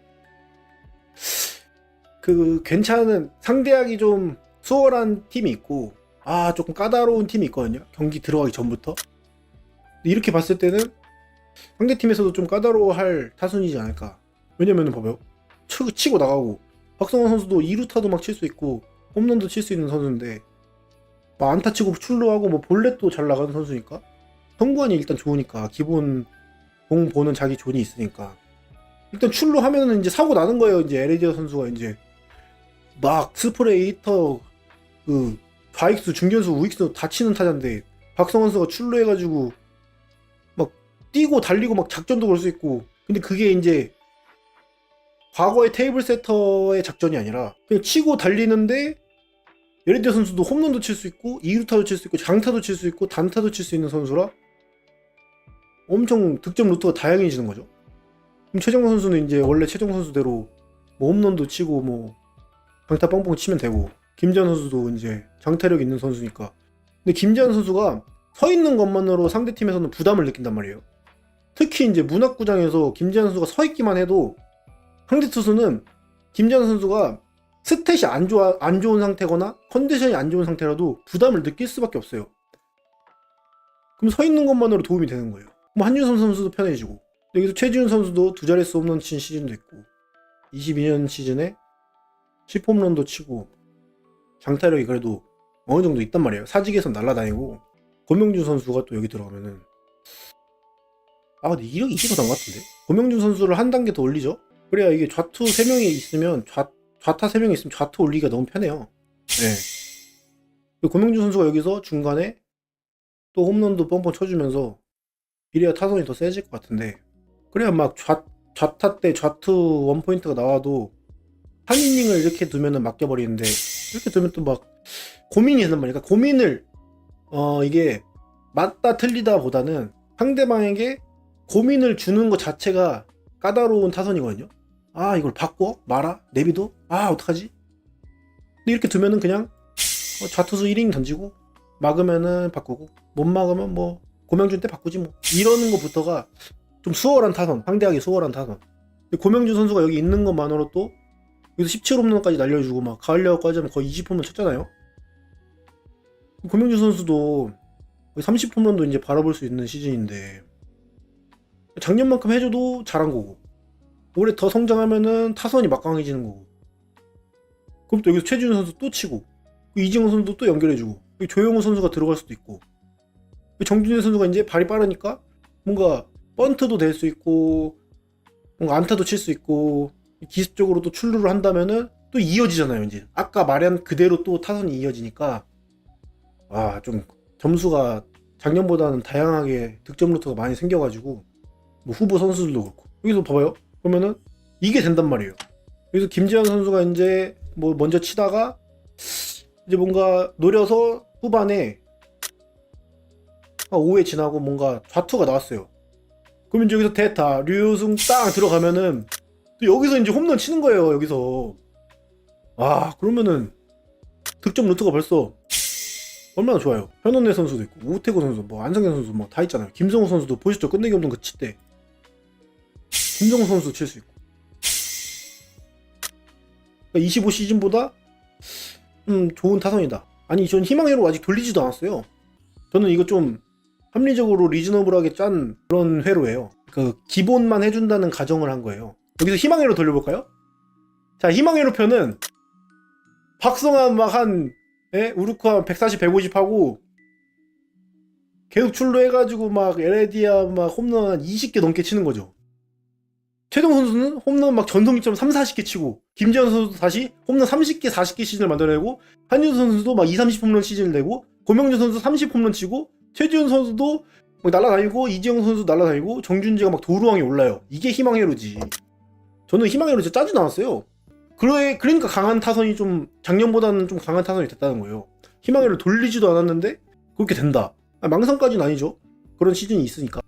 괜찮은 상대하기 좀 수월한 팀이 있고 조금 까다로운 팀이 있거든요. 경기 들어가기 전부터. 이렇게 봤을 때는 상대팀에서도 좀 까다로워할 타순이지 않을까. 왜냐면은 봐봐요. 치고 나가고 박성환 선수도 2루타도 막 칠 수 있고 홈런도 칠 수 있는 선수인데 막 안타 치고 출루하고 뭐 볼넷도 잘 나가는 선수니까 성구안이 일단 좋으니까 기본 공 보는 자기 존이 있으니까 일단 출루하면은 이제 사고 나는 거예요. 이제 에레디어 선수가 이제 막 스프레이 히터 좌익수 중견수 우익수 다 치는 타자인데 박성환 선수가 출루해가지고 막 뛰고 달리고 막 작전도 걸 수 있고 근데 그게 이제 과거의 테이블 세터의 작전이 아니라 그냥 치고 달리는데 에레디어 선수도 홈런도 칠 수 있고 2루타도 칠 수 있고 장타도 칠 수 있고 단타도 칠 수 있는 선수라 엄청 득점 루트가 다양해지는 거죠. 그럼 최정호 선수는 이제 원래 최정호 선수대로 뭐 홈런도 치고 뭐 장타 뻥뻥 치면 되고 김재환 선수도 이제 장타력 있는 선수니까 근데 김재환 선수가 서 있는 것만으로 상대팀에서는 부담을 느낀단 말이에요. 특히 이제 문학구장에서 김재환 선수가 서 있기만 해도 상대 투수는 김재환 선수가 스탯이 안 좋은 상태거나 컨디션이 안 좋은 상태라도 부담을 느낄 수밖에 없어요. 그럼 서 있는 것만으로 도움이 되는 거예요. 뭐 한유섬 선수도 편해지고 여기서 최지훈 선수도 두 자릿수 홈런 친 시즌도 있고 22년 시즌에 10홈런도 치고 장타력이 그래도 어느 정도 있단 말이에요. 사직에서 날아다니고 권명준 선수가 또 여기 들어가면은 근데 이게 더 나은 것 같은데 권명준 선수를 한 단계 더 올리죠. 그래야 이게 좌투 3명이 있으면 좌타 3명이 있으면 좌투 올리기가 너무 편해요. 네. 권명준 선수가 여기서 중간에 또 홈런도 뻥뻥 쳐주면서 이래야 타선이 더 세질 것 같은데 그래야 막 좌타 때 좌투 원포인트가 나와도 한 이닝을 이렇게 두면은 맡겨버리는데 이렇게 두면 또 막 고민이 된단 말이야. 그러니까 고민을 이게 맞다 틀리다 보다는 상대방에게 고민을 주는 것 자체가 까다로운 타선이거든요. 아, 이걸 바꿔? 말아? 내비도? 아, 어떡하지? 근데 이렇게 두면은 그냥 좌투수 1이닝 던지고 막으면은 바꾸고 못 막으면 뭐 고명준 때 바꾸지 뭐 이러는 것부터가 좀 수월한 타선, 상대하기 수월한 타선. 근데 고명준 선수가 여기 있는 것만으로도 여기서 17홈런까지 날려주고 막 가을 야구까지 하면 거의 20홈런 쳤잖아요. 고명준 선수도 30홈런도 이제 바라볼 수 있는 시즌인데 작년만큼 해줘도 잘한 거고 올해 더 성장하면은 타선이 막강해지는 거고 그럼 또 여기서 최지훈 선수 또 치고 이징호 선수도 또 연결해주고 조용호 선수가 들어갈 수도 있고 정준현 선수가 이제 발이 빠르니까 뭔가 번트도 될 수 있고 뭔가 안타도 칠 수 있고 기습적으로도 출루를 한다면은 또 이어지잖아요. 이제 아까 말한 그대로 또 타선이 이어지니까 좀 점수가 작년보다는 다양하게 득점 루트가 많이 생겨가지고 뭐 후보 선수들도 그렇고 여기서 봐봐요. 그러면은 이게 된단 말이에요. 여기서 김지현 선수가 이제 뭐 먼저 치다가 이제 뭔가 노려서 후반에 5회 지나고 뭔가 좌투가 나왔어요. 그러면 이제 여기서 대타 류승 땅 들어가면은 또 여기서 이제 홈런 치는 거예요. 여기서 그러면은 득점 루트가 벌써 얼마나 좋아요. 현원래 선수도 있고 우태구 선수 뭐 안성현 선수 뭐 다 있잖아요. 김성우 선수도 보시죠. 끝내기 없는 그 칠 때 김성우 선수 칠 수 있고 25 시즌보다 좋은 타선이다. 아니 전 희망회로 아직 돌리지도 않았어요. 저는 이거 좀 합리적으로 리즈너블하게 짠 그런 회로예요. 그 기본만 해준다는 가정을 한 거예요. 여기서 희망회로 돌려볼까요? 자, 희망회로 편은 박성환 막 우르크 한 140, 150 하고 계속 출루해가지고 막 LAD야 막 홈런 한 20개 넘게 치는 거죠. 최동 선수는 홈런 막 전성기처럼 3, 40개 치고 김지현 선수도 다시 홈런 30개, 40개 시즌을 만들어내고 한윤 선수도 막 2, 30 홈런 시즌을 내고 고명준 선수 30 홈런 치고 최지훈 선수도 막 날아다니고 이지영 선수 날아다니고 정준지가 막 도루왕에 올라요. 이게 희망회로지. 저는 희망회로 진짜 짜증 나왔어요. 그러니까 강한 타선이 좀 작년보다는 좀 강한 타선이 됐다는 거예요. 희망회로 돌리지도 않았는데 그렇게 된다. 망상까지는 아니죠. 그런 시즌이 있으니까.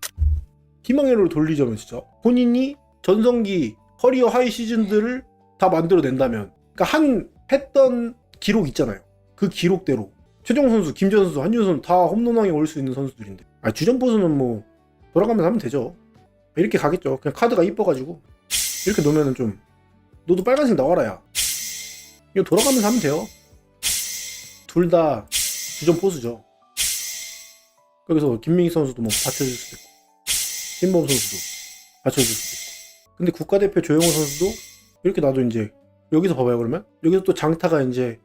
희망회로 돌리자면 진짜 본인이 전성기 커리어 하이 시즌들을 다 만들어낸다면 그러니까 했던 기록 있잖아요. 그 기록대로 최정 선수, 김지현 선수, 한윤 선수 다 홈런왕에 올 수 있는 선수들인데 주전 포수는 뭐 돌아가면서 하면 되죠. 이렇게 가겠죠. 그냥 카드가 이뻐가지고 이렇게 놓으면은 좀 너도 빨간색 나와라 야. 이거 돌아가면서 하면 돼요. 둘 다 주전 포수죠. 여기서 김민희 선수도 뭐 받쳐줄 수도 있고 신범 선수도 받쳐줄 수도 있고 근데 국가대표 조영호 선수도 이렇게 놔도 이제 여기서 봐봐요. 그러면 여기서 또 장타가 이제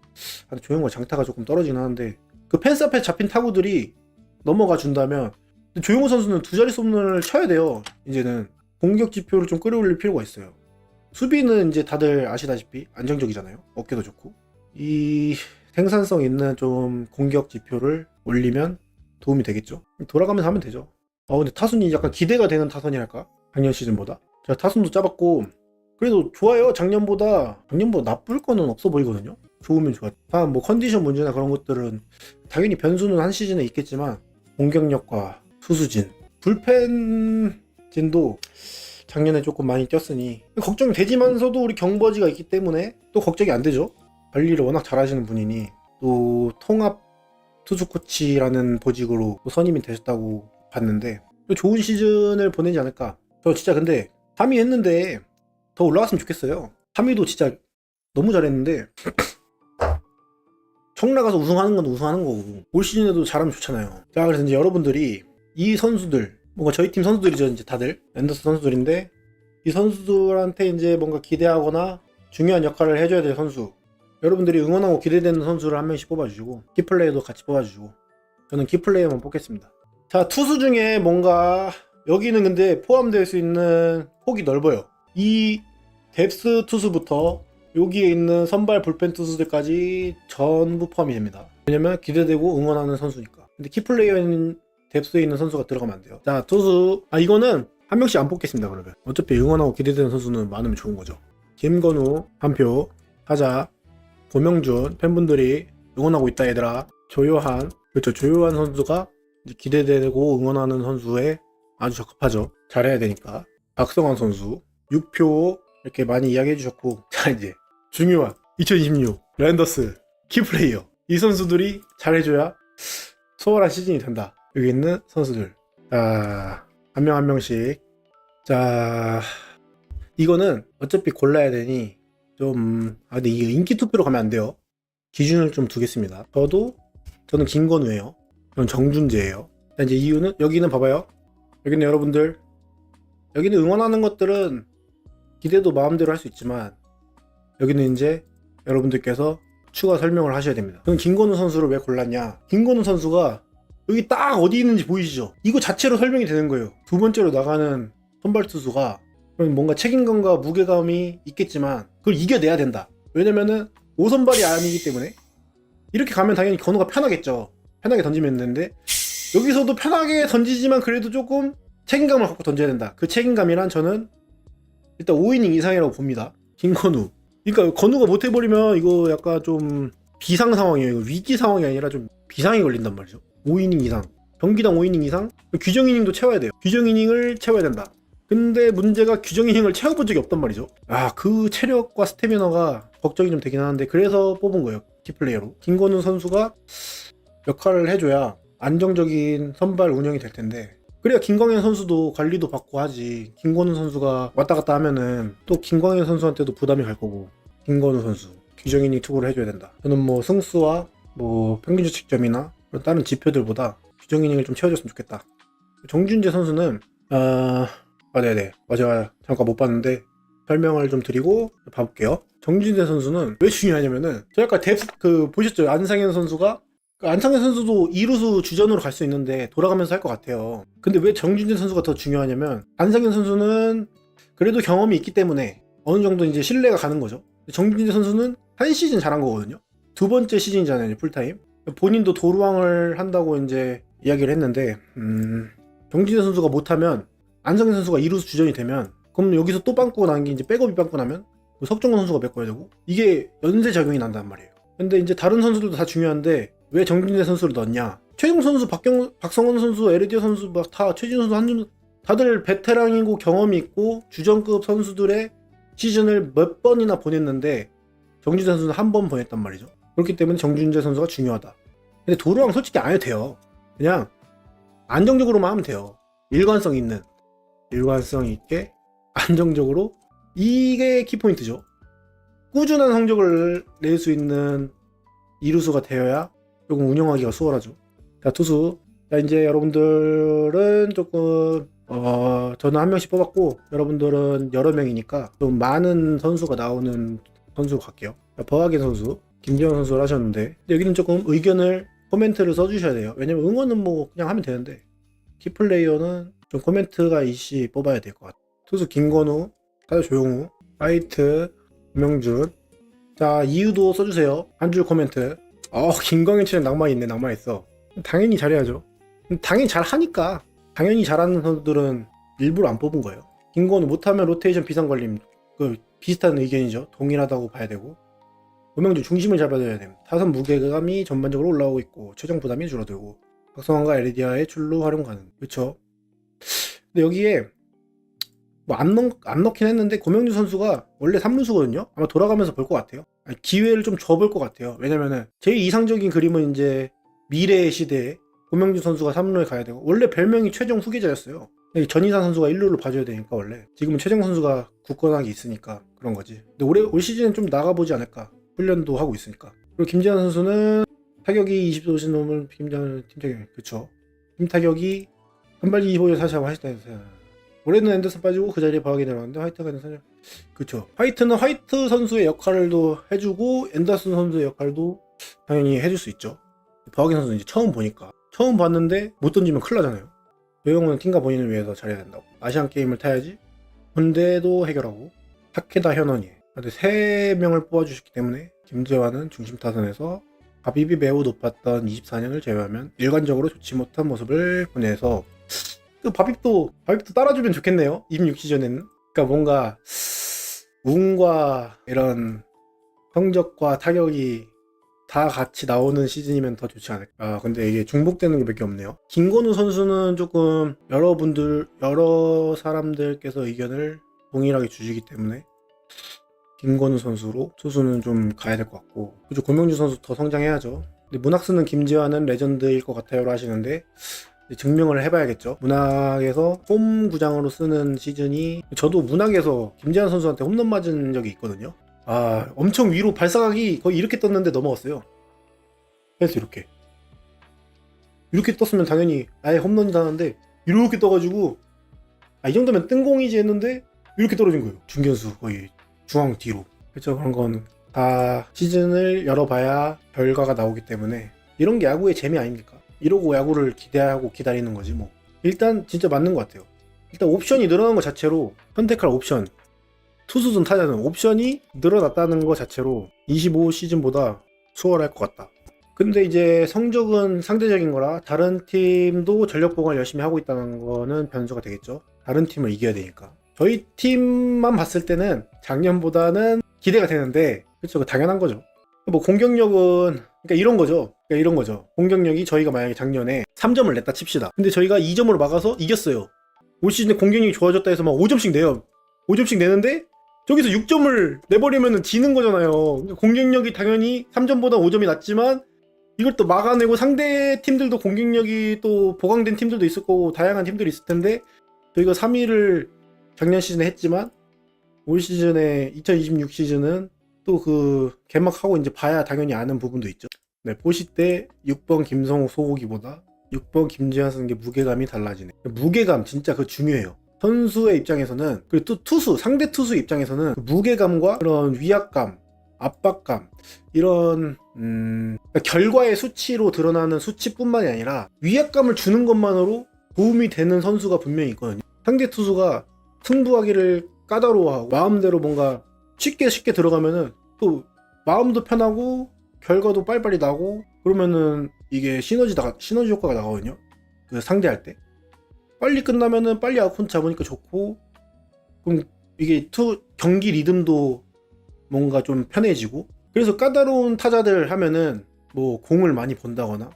조영호가 장타가 조금 떨어지긴 하는데 그 펜스 앞에 잡힌 타구들이 넘어가 준다면 조영호 선수는 두 자릿수 홈런을 쳐야 돼요. 이제는 공격 지표를 좀 끌어올릴 필요가 있어요. 수비는 이제 다들 아시다시피 안정적이잖아요. 어깨도 좋고 이 생산성 있는 좀 공격 지표를 올리면 도움이 되겠죠. 돌아가면서 하면 되죠. 근데 타순이 약간 기대가 되는 타선이랄까? 작년 시즌보다. 제가 타순도 짜봤고 그래도 좋아요. 작년보다 나쁠 거는 없어 보이거든요. 좋으면 좋아. 다만 뭐 컨디션 문제나 그런 것들은 당연히 변수는 한 시즌에 있겠지만 공격력과 투수진, 불펜진도 작년에 조금 많이 뛰었으니 걱정이 되지만서도 우리 경버지가 있기 때문에 또 걱정이 안 되죠. 관리를 워낙 잘하시는 분이니 또 통합 투수 코치라는 보직으로 선임이 되셨다고 봤는데 좋은 시즌을 보내지 않을까. 저 진짜 근데 3위 했는데 더 올라갔으면 좋겠어요. 3위도 진짜 너무 잘했는데 청라 가서 우승하는 건 우승하는 거고 올 시즌에도 잘하면 좋잖아요. 자, 그래서 이제 여러분들이 이 선수들 뭔가 저희 팀 선수들이죠. 이제 다들 앤더스 선수들인데 이 선수들한테 이제 뭔가 기대하거나 중요한 역할을 해줘야 될 선수, 여러분들이 응원하고 기대되는 선수를 한 명씩 뽑아주시고 키플레이어도 같이 뽑아주시고 저는 키플레이어만 뽑겠습니다. 자, 투수 중에 뭔가 여기는 근데 포함될 수 있는 폭이 넓어요. 이 뎁스 투수부터 여기에 있는 선발 불펜 투수들까지 전부 포함이 됩니다. 왜냐면 기대되고 응원하는 선수니까. 근데 키플레이어에는 뎁스에 있는 선수가 들어가면 안 돼요. 자, 투수 이거는 한 명씩 안 뽑겠습니다. 그러면 어차피 응원하고 기대되는 선수는 많으면 좋은 거죠. 김건우 한 표, 타자 고명준 팬분들이 응원하고 있다 얘들아. 조요한 그렇죠. 조효환 선수가 이제 기대되고 응원하는 선수에 아주 적합하죠. 잘해야 되니까. 박성환 선수 6표 이렇게 많이 이야기해 주셨고, 자 이제 중요한 2026 랜더스 키플레이어, 이 선수들이 잘해줘야 수월한 시즌이 된다. 여기 있는 선수들, 자 한 명 한 명씩. 자 이거는 어차피 골라야 되니 근데 이게 인기 투표로 가면 안 돼요. 기준을 좀 두겠습니다. 저는 김건우예요. 저는 정준재예요. 이제 이유는, 여기는 봐봐요. 여기는 여러분들, 여기는 응원하는 것들은 기대도 마음대로 할 수 있지만, 여기는 이제 여러분들께서 추가 설명을 하셔야 됩니다. 저는 김건우 선수를 왜 골랐냐? 김건우 선수가 여기 딱 어디 있는지 보이시죠? 이거 자체로 설명이 되는 거예요. 두 번째로 나가는 선발 투수가 뭔가 책임감과 무게감이 있겠지만 그걸 이겨내야 된다. 왜냐면은 5선발이 아니기 때문에. 이렇게 가면 당연히 건우가 편하겠죠. 편하게 던지면 되는데, 여기서도 편하게 던지지만 그래도 조금 책임감을 갖고 던져야 된다. 그 책임감이란 저는 일단 5이닝 이상이라고 봅니다. 김건우. 그러니까 건우가 못해버리면 이거 약간 좀 비상 상황이에요. 이거 위기 상황이 아니라 좀 비상이 걸린단 말이죠. 5이닝 이상. 경기당 5이닝 이상? 규정 이닝도 채워야 돼요. 규정 이닝을 채워야 된다. 근데 문제가 규정 이닝을 채워본 적이 없단 말이죠. 그 체력과 스태미너가 걱정이 좀 되긴 하는데, 그래서 뽑은 거예요. 키플레이어로. 김건우 선수가 역할을 해줘야 안정적인 선발 운영이 될 텐데, 그래야 김광현 선수도 관리도 받고 하지. 김건우 선수가 왔다 갔다 하면은 또 김광현 선수한테도 부담이 갈 거고. 김건우 선수 규정 이닝 투구를 해줘야 된다. 저는 뭐 승수와 뭐 평균 자책점이나 다른 지표들보다 규정 이닝을 좀 채워줬으면 좋겠다. 정준재 선수는 네네, 맞아, 잠깐 못 봤는데 설명을 좀 드리고 봐볼게요. 정준재 선수는 왜 중요하냐면은, 저 아까 보셨죠? 안상현 선수가, 안상현 선수도 2루수 주전으로 갈 수 있는데 돌아가면서 할 것 같아요. 근데 왜 정준재 선수가 더 중요하냐면, 안상현 선수는 그래도 경험이 있기 때문에 어느 정도 이제 신뢰가 가는 거죠. 정준재 선수는 한 시즌 잘한 거거든요. 두 번째 시즌이잖아요, 풀타임. 본인도 도루왕을 한다고 이제 이야기를 했는데, 정준재 선수가 못하면, 안상현 선수가 2루수 주전이 되면, 그럼 여기서 또 빵꾸가 나는 게 이제 백업이 빵꾸 나면 석정원 선수가 메꿔야 되고, 이게 연쇄 작용이 난단 말이에요. 근데 이제 다른 선수들도 다 중요한데 왜 정준재 선수를 넣었냐? 최종 선수, 박성원 선수, 에르디어 선수 막 다, 최진우 선수, 한준, 다들 베테랑이고 경험이 있고 주전급 선수들의 시즌을 몇 번이나 보냈는데 정준재 선수는 한 번 보냈단 말이죠. 그렇기 때문에 정준재 선수가 중요하다. 근데 도루왕 솔직히 안 해도 돼요. 그냥 안정적으로만 하면 돼요. 일관성 있게 안정적으로. 이게 키포인트죠. 꾸준한 성적을 낼 수 있는 이루수가 되어야 조금 운영하기가 수월하죠. 자, 투수. 자, 이제 여러분들은 조금 저는 한 명씩 뽑았고, 여러분들은 여러 명이니까 좀 많은 선수가 나오는 선수로 갈게요. 자, 버하겐 선수, 김재현 선수를 하셨는데, 여기는 조금 의견을, 코멘트를 써주셔야 돼요. 왜냐면 응원은 뭐 그냥 하면 되는데, 키플레이어는 좀 코멘트가 이씨 뽑아야 될 것 같아요. 투수 김건우, 타자 조용우, 화이트, 김명준. 자, 이유도 써주세요. 한 줄 코멘트. 김광현처럼 낭만 있네. 낭만 있어. 당연히 잘해야죠. 당연히 잘하니까. 당연히 잘하는 선수들은 일부러 안 뽑은 거예요. 김건우 못하면 로테이션 비상 걸림. 비슷한 의견이죠. 동일하다고 봐야 되고. 김명준 중심을 잡아줘야 됩니다. 타선 무게감이 전반적으로 올라오고 있고 최종 부담이 줄어들고, 박성환과 에르디아의 출루 활용 가능. 그렇죠. 근데 여기에 뭐 안 넣긴 했는데, 고명준 선수가 원래 3루수거든요. 아마 돌아가면서 볼 것 같아요. 기회를 좀 줘볼 것 같아요. 왜냐면은 제일 이상적인 그림은 이제 미래의 시대에 고명준 선수가 3루에 가야 되고, 원래 별명이 최정 후계자였어요. 전희산 선수가 1루를 봐줘야 되니까. 원래 지금은 최정 선수가 굳건하게 있으니까 그런 거지. 근데 올 시즌은 좀 나가보지 않을까. 훈련도 하고 있으니까. 그리고 김재환 선수는 타격이 20도신 넘은 팀타격. 그쵸. 팀 타격이 한발이 25에 사실 하시다. 올해는 앤더슨 빠지고 그 자리에 버하게 내려왔는데 화이트가 있는 선수. 그쵸. 화이트는 화이트 선수의 역할도 해주고 앤더슨 선수의 역할도 당연히 해줄 수 있죠. 버하게 선수는 이제 처음 보니까. 처음 봤는데 못 던지면 큰일 나잖아요. 조영우는 팀과 본인을 위해서 잘해야 된다고. 아시안 게임을 타야지. 군대도 해결하고. 타케다 현원이. 근데 3명을 뽑아주셨기 때문에 김재환은 중심 타선에서 밥입이 매우 높았던 24년을 제외하면 일관적으로 좋지 못한 모습을 보내서, 밥입도 따라주면 좋겠네요. 26시즌에는. 그러니까 뭔가 운과 이런 성적과 타격이 다 같이 나오는 시즌이면 더 좋지 않을까. 근데 이게 중복되는 게 몇 개 없네요. 김건우 선수는 조금 여러 사람들께서 의견을 동일하게 주시기 때문에 김건우 선수로 투수는 좀 가야 될 것 같고, 그죠. 고명주 선수 더 성장해야죠. 근데 문학수는 김지환은 레전드일 것 같아요로 하시는데 증명을 해봐야겠죠. 문학에서 홈 구장으로 쓰는 시즌이, 저도 문학에서 김지환 선수한테 홈런 맞은 적이 있거든요. 엄청 위로 발사각이 거의 이렇게 떴는데 넘어갔어요. 그래서 이렇게 떴으면 당연히 아예 홈런이 나는데 이렇게 떠가지고 이 정도면 뜬공이지 했는데 이렇게 떨어진 거예요. 중견수 거의 중앙 뒤로. 그렇죠. 그런 건 다 시즌을 열어봐야 결과가 나오기 때문에 이런 게 야구의 재미 아닙니까? 이러고 야구를 기대하고 기다리는 거지 뭐. 일단 진짜 맞는 것 같아요. 일단 옵션이 늘어난 것 자체로, 선택할 옵션, 투수든 타자든 옵션이 늘어났다는 것 자체로 25 시즌보다 수월할 것 같다. 근데 이제 성적은 상대적인 거라 다른 팀도 전력 보강을 열심히 하고 있다는 거는 변수가 되겠죠. 다른 팀을 이겨야 되니까. 저희 팀만 봤을 때는 작년보다는 기대가 되는데, 그렇죠. 당연한 거죠. 뭐 공격력은 이런 거죠. 공격력이 저희가 만약에 작년에 3점을 냈다 칩시다. 근데 저희가 2점으로 막아서 이겼어요. 올 시즌에 공격력이 좋아졌다 해서 막 5점씩 내요. 5점씩 내는데 저기서 6점을 내버리면 지는 거잖아요. 공격력이 당연히 3점보다 5점이 낮지만 이걸 또 막아내고, 상대 팀들도 공격력이 또 보강된 팀들도 있을 거고 다양한 팀들이 있을 텐데, 저희가 3위를 작년 시즌에 했지만 올 시즌에 2026 시즌은 또 그 개막하고 이제 봐야 당연히 아는 부분도 있죠. 네, 보실 때 6번 김성욱 소고기보다 6번 김지환 쓰는 게 무게감이 달라지네. 무게감 진짜 그거 중요해요. 선수의 입장에서는, 그리고 또 투수, 상대 투수 입장에서는 그 무게감과 그런 위압감, 압박감, 이런 결과의 수치로 드러나는 수치뿐만이 아니라 위압감을 주는 것만으로 도움이 되는 선수가 분명히 있거든요. 상대 투수가 승부하기를 까다로워하고 마음대로 뭔가 쉽게 들어가면은 또 마음도 편하고 결과도 빨리빨리 나고, 그러면은 이게 시너지 효과가 나거든요. 그 상대할 때 빨리 끝나면은 빨리 아웃카운트 잡으니까 좋고, 그럼 이게 경기 리듬도 뭔가 좀 편해지고. 그래서 까다로운 타자들 하면은 뭐 공을 많이 번다거나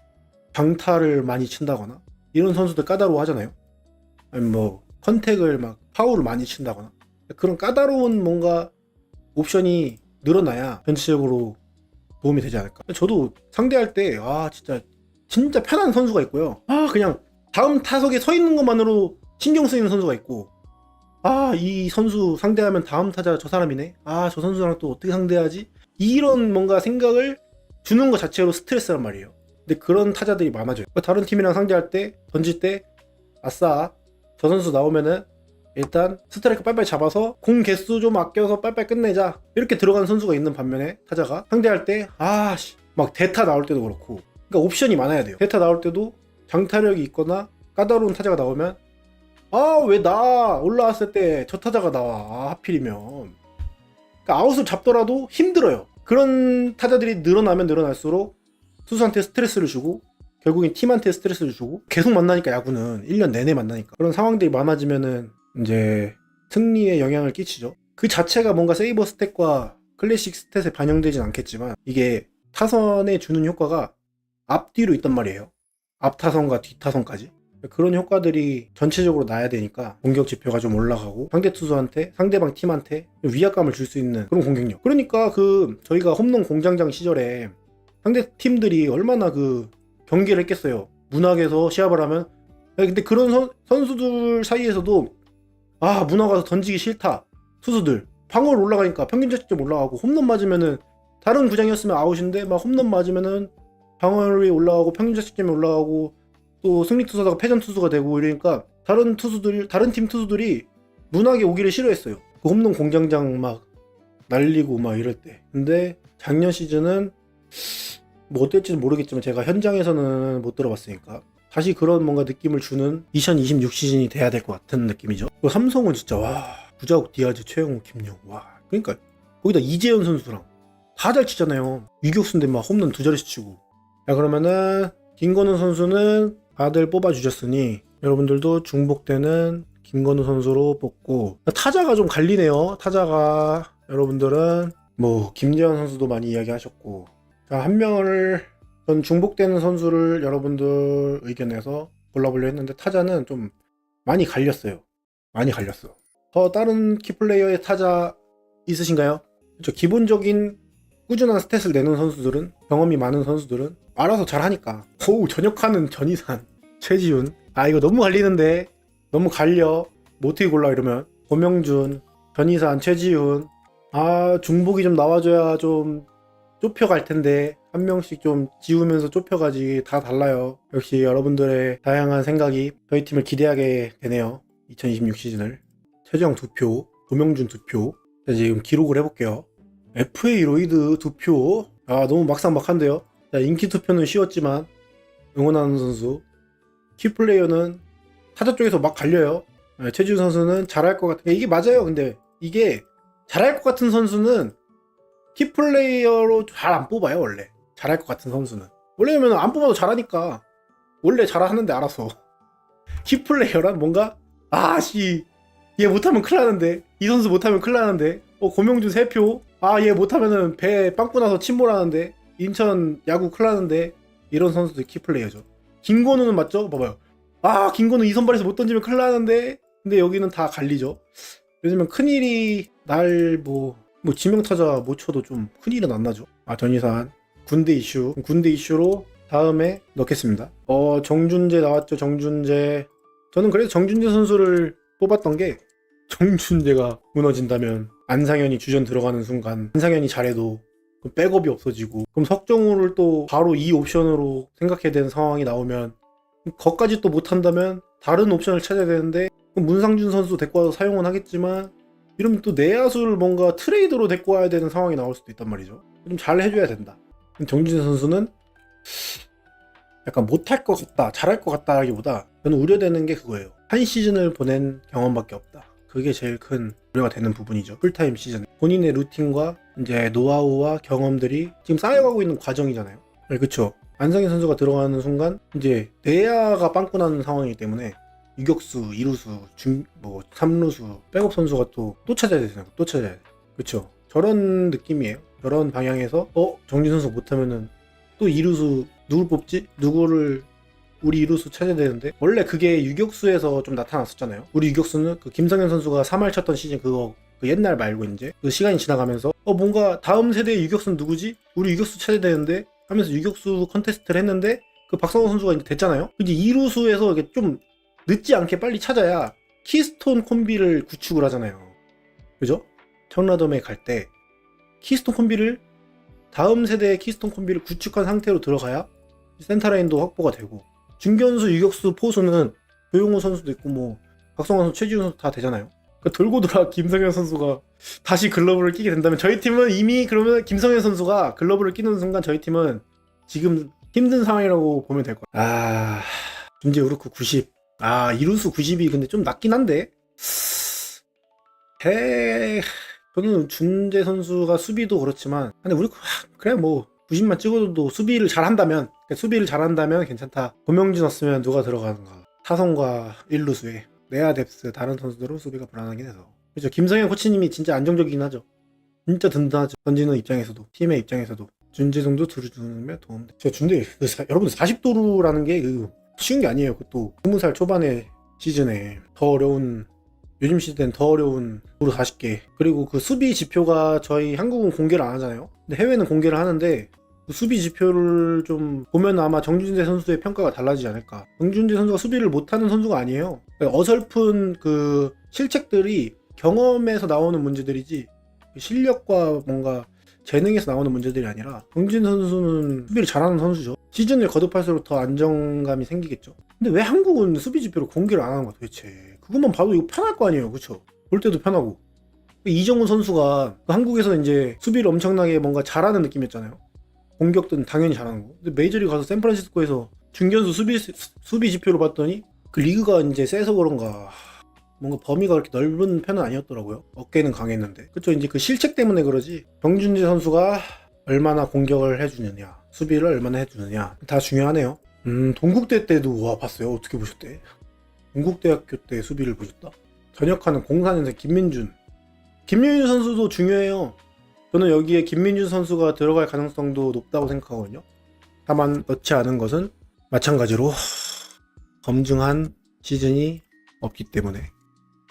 장타를 많이 친다거나 이런 선수들 까다로워 하잖아요. 아니면 뭐 컨택을 막 파울을 많이 친다거나, 그런 까다로운 뭔가 옵션이 늘어나야 전체적으로 도움이 되지 않을까. 저도 상대할 때 진짜 편한 선수가 있고요. 그냥 다음 타석에 서 있는 것만으로 신경 쓰이는 선수가 있고, 이 선수 상대하면 다음 타자 저 사람이네, 저 선수랑 또 어떻게 상대하지, 이런 뭔가 생각을 주는 것 자체로 스트레스란 말이에요. 근데 그런 타자들이 많아져요. 다른 팀이랑 상대할 때 던질 때 아싸 저 선수 나오면은 일단 스트라이크 빨리빨리 잡아서 공 개수 좀 아껴서 빨리빨리 끝내자, 이렇게 들어가는 선수가 있는 반면에, 타자가 상대할 때 막 대타 나올 때도 그렇고, 그러니까 옵션이 많아야 돼요. 대타 나올 때도 장타력이 있거나 까다로운 타자가 나오면 왜 나 올라왔을 때 저 타자가 나와, 하필이면. 그러니까 아웃을 잡더라도 힘들어요. 그런 타자들이 늘어나면 늘어날수록 투수한테 스트레스를 주고 결국엔 팀한테 스트레스를 주고, 계속 만나니까 야구는 1년 내내 만나니까 그런 상황들이 많아지면은 이제 승리에 영향을 끼치죠. 그 자체가 뭔가 세이버 스탯과 클래식 스탯에 반영되진 않겠지만 이게 타선에 주는 효과가 앞뒤로 있단 말이에요. 앞타선과 뒷타선까지. 그런 효과들이 전체적으로 나야 되니까 공격 지표가 좀 올라가고, 상대 투수한테, 상대방 팀한테 위압감을 줄 수 있는 그런 공격력. 그러니까 저희가 홈런 공장장 시절에 상대 팀들이 얼마나 경기를 했겠어요. 문학에서 시합을 하면. 근데 그런 선수들 사이에서도 문학 가서 던지기 싫다, 투수들 방어를 올라가니까 평균 자책점 올라가고, 홈런 맞으면은 다른 구장이었으면 아웃인데 막 홈런 맞으면은 방어율이 올라가고 평균 자책점이 올라가고 또 승리 투수다가 패전 투수가 되고, 이러니까 다른 팀 투수들이 문학에 오기를 싫어했어요. 그 홈런 공장장 막 날리고 막 이럴 때. 근데 작년 시즌은 뭐 어떨지는 모르겠지만 제가 현장에서는 못 들어봤으니까 다시 그런 뭔가 느낌을 주는 2026 시즌이 돼야 될 것 같은 느낌이죠. 삼성은 진짜 구자욱, 디아즈, 최영우, 김영우, 그러니까 거기다 이재현 선수랑 다 잘 치잖아요. 유격수인데 막 홈런 2자릿수 치고. 그러면은 김건우 선수는 다들 뽑아주셨으니 여러분들도 중복되는 김건우 선수로 뽑고, 타자가 좀 갈리네요. 타자가 여러분들은 뭐 김재환 선수도 많이 이야기하셨고, 자, 한 명을 전 중복되는 선수를 여러분들 의견에서 골라보려 했는데 타자는 좀 많이 갈렸어요. 많이 갈렸어. 더 다른 키플레이어의 타자 있으신가요? 그렇죠. 기본적인 꾸준한 스탯을 내는 선수들은, 경험이 많은 선수들은 알아서 잘하니까. 오우, 전역하는 전이산, 최지훈. 아, 이거 너무 갈리는데. 너무 갈려. 뭐 어떻게 골라 이러면. 고명준, 전이산, 최지훈. 아, 중복이 좀 나와줘야 좀 좁혀갈 텐데 한 명씩 좀 지우면서 좁혀가지. 다 달라요. 역시 여러분들의 다양한 생각이 저희 팀을 기대하게 되네요. 2026 시즌을. 최정 2표, 고명준 2표. 자, 지금 기록을 해볼게요. FA 로이드 2표. 아, 너무 막상막한데요. 자, 인기 투표는 쉬웠지만 응원하는 선수. 키플레이어는 타자 쪽에서 막 갈려요. 네, 최지훈 선수는 잘할 것 같아요. 이게 맞아요. 근데 이게 잘할 것 같은 선수는 키플레이어로 잘 안 뽑아요. 원래 잘할 것 같은 선수는 원래면 안 뽑아도 잘하니까. 원래 잘하는데 알아서. 키플레이어란 뭔가 아씨 얘 못하면 큰일 나는데, 이 선수 못하면 큰일 나는데, 고명준 3표, 아 얘 못하면은 배 빵꾸 나서 침몰하는데, 인천 야구 큰일 나는데, 이런 선수들 키플레이어죠. 김건우는 맞죠? 봐봐요. 아 김건우 이 선발에서 못 던지면 큰일 나는데, 근데 여기는 다 갈리죠. 요즘엔 큰일이 날 뭐 지명타자 못 쳐도 좀 큰일은 안 나죠. 아, 전이산 군대 이슈로 다음에 넣겠습니다. 정준재 나왔죠. 정준재. 저는 그래서 정준재 선수를 뽑았던 게, 정준재가 무너진다면 안상현이 주전 들어가는 순간 안상현이 잘해도 백업이 없어지고, 그럼 석정우를 또 바로 이 옵션으로 생각해야 되는 상황이 나오면, 거기까지 또 못한다면 다른 옵션을 찾아야 되는데, 문상준 선수 데리고 와서 사용은 하겠지만 이러면 또 내야수를 뭔가 트레이드로 데리고 와야 되는 상황이 나올 수도 있단 말이죠. 좀 잘 해줘야 된다. 정준재 선수는 약간 못할 것 같다, 잘할 것 같다 하기보다 저는 우려되는 게 그거예요. 한 시즌을 보낸 경험밖에 없다. 그게 제일 큰 우려가 되는 부분이죠. 풀타임 시즌. 본인의 루틴과 이제 노하우와 경험들이 지금 쌓여가고 있는 과정이잖아요. 네, 그쵸. 안상현 선수가 들어가는 순간 이제 내야가 빵꾸 나는 상황이기 때문에 유격수, 2루수, 3루수, 백업 선수가 또 찾아야 되잖아요. 또 찾아야 돼. 그쵸. 저런 느낌이에요. 저런 방향에서 정진 선수 못하면은 또 2루수 누굴 뽑지? 우리 2루수 찾아야 되는데, 원래 그게 유격수에서 좀 나타났었잖아요. 우리 유격수는 그 김성현 선수가 3할 쳤던 시즌 그 옛날 말고 이제 그 시간이 지나가면서 뭔가 다음 세대의 유격수는 누구지? 우리 유격수 찾아야 되는데 하면서 유격수 컨테스트를 했는데, 그 박성호 선수가 이제 됐잖아요. 이제 2루수에서 이게 좀 늦지 않게 빨리 찾아야 키스톤 콤비를 구축을 하잖아요. 그죠? 청라돔에 갈 때 키스톤 콤비를, 다음 세대의 키스톤 콤비를 구축한 상태로 들어가야 센터라인도 확보가 되고, 중견수, 유격수, 포수는 조용호 선수도 있고 뭐 박성환 선수, 최지훈 선수 다 되잖아요. 그러니까 돌고 돌아 김성현 선수가 다시 글러브를 끼게 된다면, 저희 팀은 이미, 그러면 김성현 선수가 글러브를 끼는 순간 저희 팀은 지금 힘든 상황이라고 보면 될 거예요. 준재 우르크 90. 2루수 90이 근데 좀 낮긴 한데, 저는 준재 선수가 수비도 그렇지만, 근데 우리 그래 뭐 90만 찍어도 수비를 잘한다면 괜찮다. 고명진 없으면 누가 들어가는가. 타선과 1루수에 내야 뎁스, 다른 선수들은 수비가 불안하긴 해서. 그렇죠. 김성현 코치님이 진짜 안정적이긴 하죠. 진짜 든든하죠. 던지는 입장에서도, 팀의 입장에서도. 준재 정도 두르면 도움돼. 제가 준재, 여러분들 40도루라는 게 쉬운 게 아니에요. 그것도 20살 초반의 시즌에 더 어려운, 요즘 시대는 더 어려운 도루 40개. 그리고 그 수비 지표가 저희 한국은 공개를 안 하잖아요. 근데 해외는 공개를 하는데, 그 수비 지표를 좀 보면 아마 정준재 선수의 평가가 달라지지 않을까. 정준재 선수가 수비를 못하는 선수가 아니에요. 그러니까 어설픈 그 실책들이 경험에서 나오는 문제들이지, 실력과 뭔가 재능에서 나오는 문제들이 아니라, 정준재 선수는 수비를 잘하는 선수죠. 시즌을 거듭할수록 더 안정감이 생기겠죠. 근데 왜 한국은 수비 지표를 공개를 안 하는 거야 도대체? 그것만 봐도 이거 편할 거 아니에요. 그쵸? 볼 때도 편하고. 이정훈 선수가 한국에서 이제 수비를 엄청나게 뭔가 잘하는 느낌이었잖아요. 공격도 당연히 잘하는 거. 근데 메이저리그 가서 샌프란시스코에서 중견수 수비 지표로 봤더니 그 리그가 이제 세서 그런가 뭔가 범위가 그렇게 넓은 편은 아니었더라고요. 어깨는 강했는데. 그쵸? 이제 그 실책 때문에 그러지. 정준재 선수가 얼마나 공격을 해주느냐, 수비를 얼마나 해주느냐, 다 중요하네요. 동국대 때도 봤어요. 어떻게 보셨대? 동국대학교 때 수비를 보셨다? 전역하는 04년생 김민준 선수도 중요해요. 저는 여기에 김민준 선수가 들어갈 가능성도 높다고 생각하거든요. 다만 넣지 않은 것은 마찬가지로 검증한 시즌이 없기 때문에.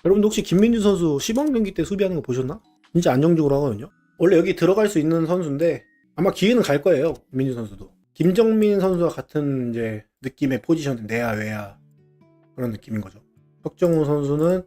여러분도 혹시 김민준 선수 시범 경기 때 수비하는 거 보셨나? 진짜 안정적으로 하거든요. 원래 여기 들어갈 수 있는 선수인데 아마 기회는 갈 거예요. 김민준 선수도. 김정민 선수와 같은 이제 느낌의 포지션, 내야 외야 그런 느낌인 거죠. 석정우 선수는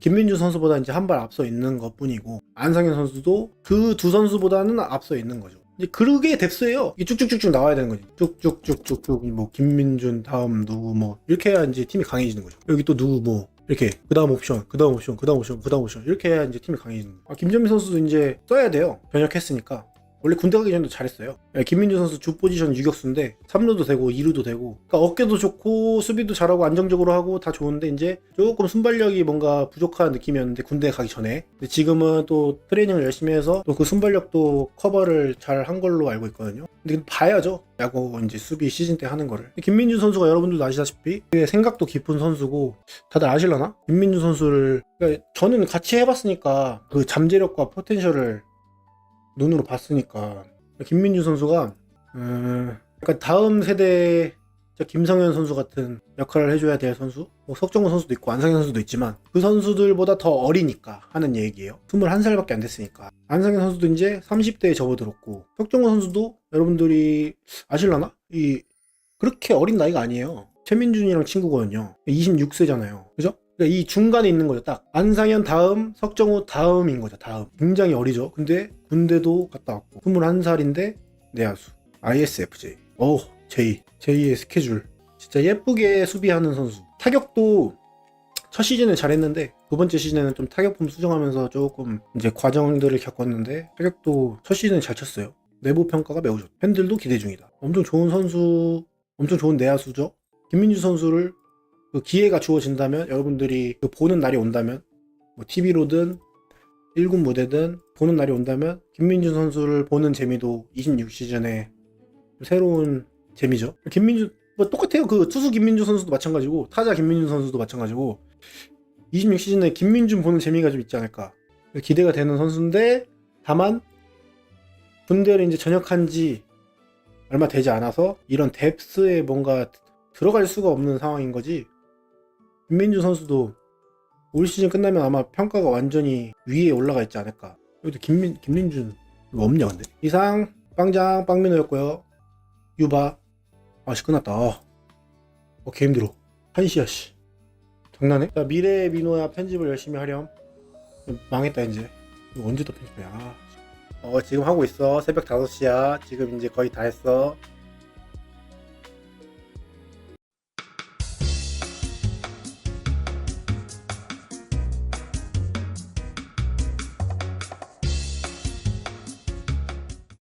김민준 선수보다 이제 한 발 앞서 있는 것 뿐이고, 안상현 선수도 그 두 선수보다는 앞서 있는 거죠. 이제 그게 뎁스예요. 이게 쭉쭉쭉쭉 나와야 되는 거지. 쭉쭉쭉쭉쭉 뭐 김민준 다음 누구 뭐 이렇게 해야 이제 팀이 강해지는 거죠. 여기 또 누구 뭐 이렇게 그 다음 옵션, 그 다음 옵션, 그 다음 옵션, 그 다음 옵션 이렇게 해야 이제 팀이 강해지는 거예요. 김정민 선수도 이제 써야 돼요. 변혁했으니까. 원래 군대 가기 전에도 잘했어요. 김민준 선수 주 포지션 유격수인데 3루도 되고 2루도 되고, 그러니까 어깨도 좋고 수비도 잘하고 안정적으로 하고 다 좋은데 이제 조금 순발력이 뭔가 부족한 느낌이었는데, 군대 가기 전에. 근데 지금은 또 트레이닝을 열심히 해서 또 그 순발력도 커버를 잘 한 걸로 알고 있거든요. 근데 봐야죠, 야구 이제 수비 시즌 때 하는 거를. 김민준 선수가 여러분들도 아시다시피 되게 생각도 깊은 선수고, 다들 아실라나? 김민준 선수를, 그러니까 저는 같이 해봤으니까 그 잠재력과 포텐셜을 눈으로 봤으니까. 김민준 선수가 약간 다음 세대 김성현 선수 같은 역할을 해줘야 될 선수, 뭐 석정우 선수도 있고 안상현 선수도 있지만 그 선수들보다 더 어리니까 하는 얘기예요. 21살밖에 안 됐으니까. 안상현 선수도 이제 30대에 접어들었고, 석정우 선수도 여러분들이 아실라나? 그렇게 어린 나이가 아니에요. 최민준이랑 친구거든요. 26세잖아요. 그죠? 그러니까 이 중간에 있는 거죠. 딱 안상현 다음, 석정우 다음인 거죠. 다음. 굉장히 어리죠. 근데 군대도 갔다 왔고 21살인데 내야수 ISFJ. J의 스케줄. 진짜 예쁘게 수비하는 선수. 타격도 첫 시즌에 잘했는데 두 번째 시즌에는 좀 타격폼 수정하면서 조금 이제 과정들을 겪었는데, 타격도 첫 시즌에 잘 쳤어요. 내부 평가가 매우 좋다. 팬들도 기대 중이다. 엄청 좋은 선수, 엄청 좋은 내야수죠. 김민주 선수를 그 기회가 주어진다면, 여러분들이 그 보는 날이 온다면, 뭐 TV로든 1군 무대든 보는 날이 온다면 김민준 선수를 보는 재미도 26시즌에 새로운 재미죠. 김민준 뭐 똑같아요. 그 투수 김민준 선수도 마찬가지고 타자 김민준 선수도 마찬가지고 26시즌에 김민준 보는 재미가 좀 있지 않을까 기대가 되는 선수인데, 다만 군대를 이제 전역한 지 얼마 되지 않아서 이런 뎁스에 뭔가 들어갈 수가 없는 상황인 거지. 김민준 선수도 올 시즌 끝나면 아마 평가가 완전히 위에 올라가 있지 않을까. 여기도 김민준 이거 없냐 근데. 이상 빵장 빵민호였고요. 유바. 아씨 끝났다. 개 힘들어. 1시야 씨. 장난해? 자, 미래의 민호야 편집을 열심히 하렴. 망했다 이제. 이거 언제 또 편집해. 지금 하고 있어. 새벽 5시야. 지금 이제 거의 다 했어.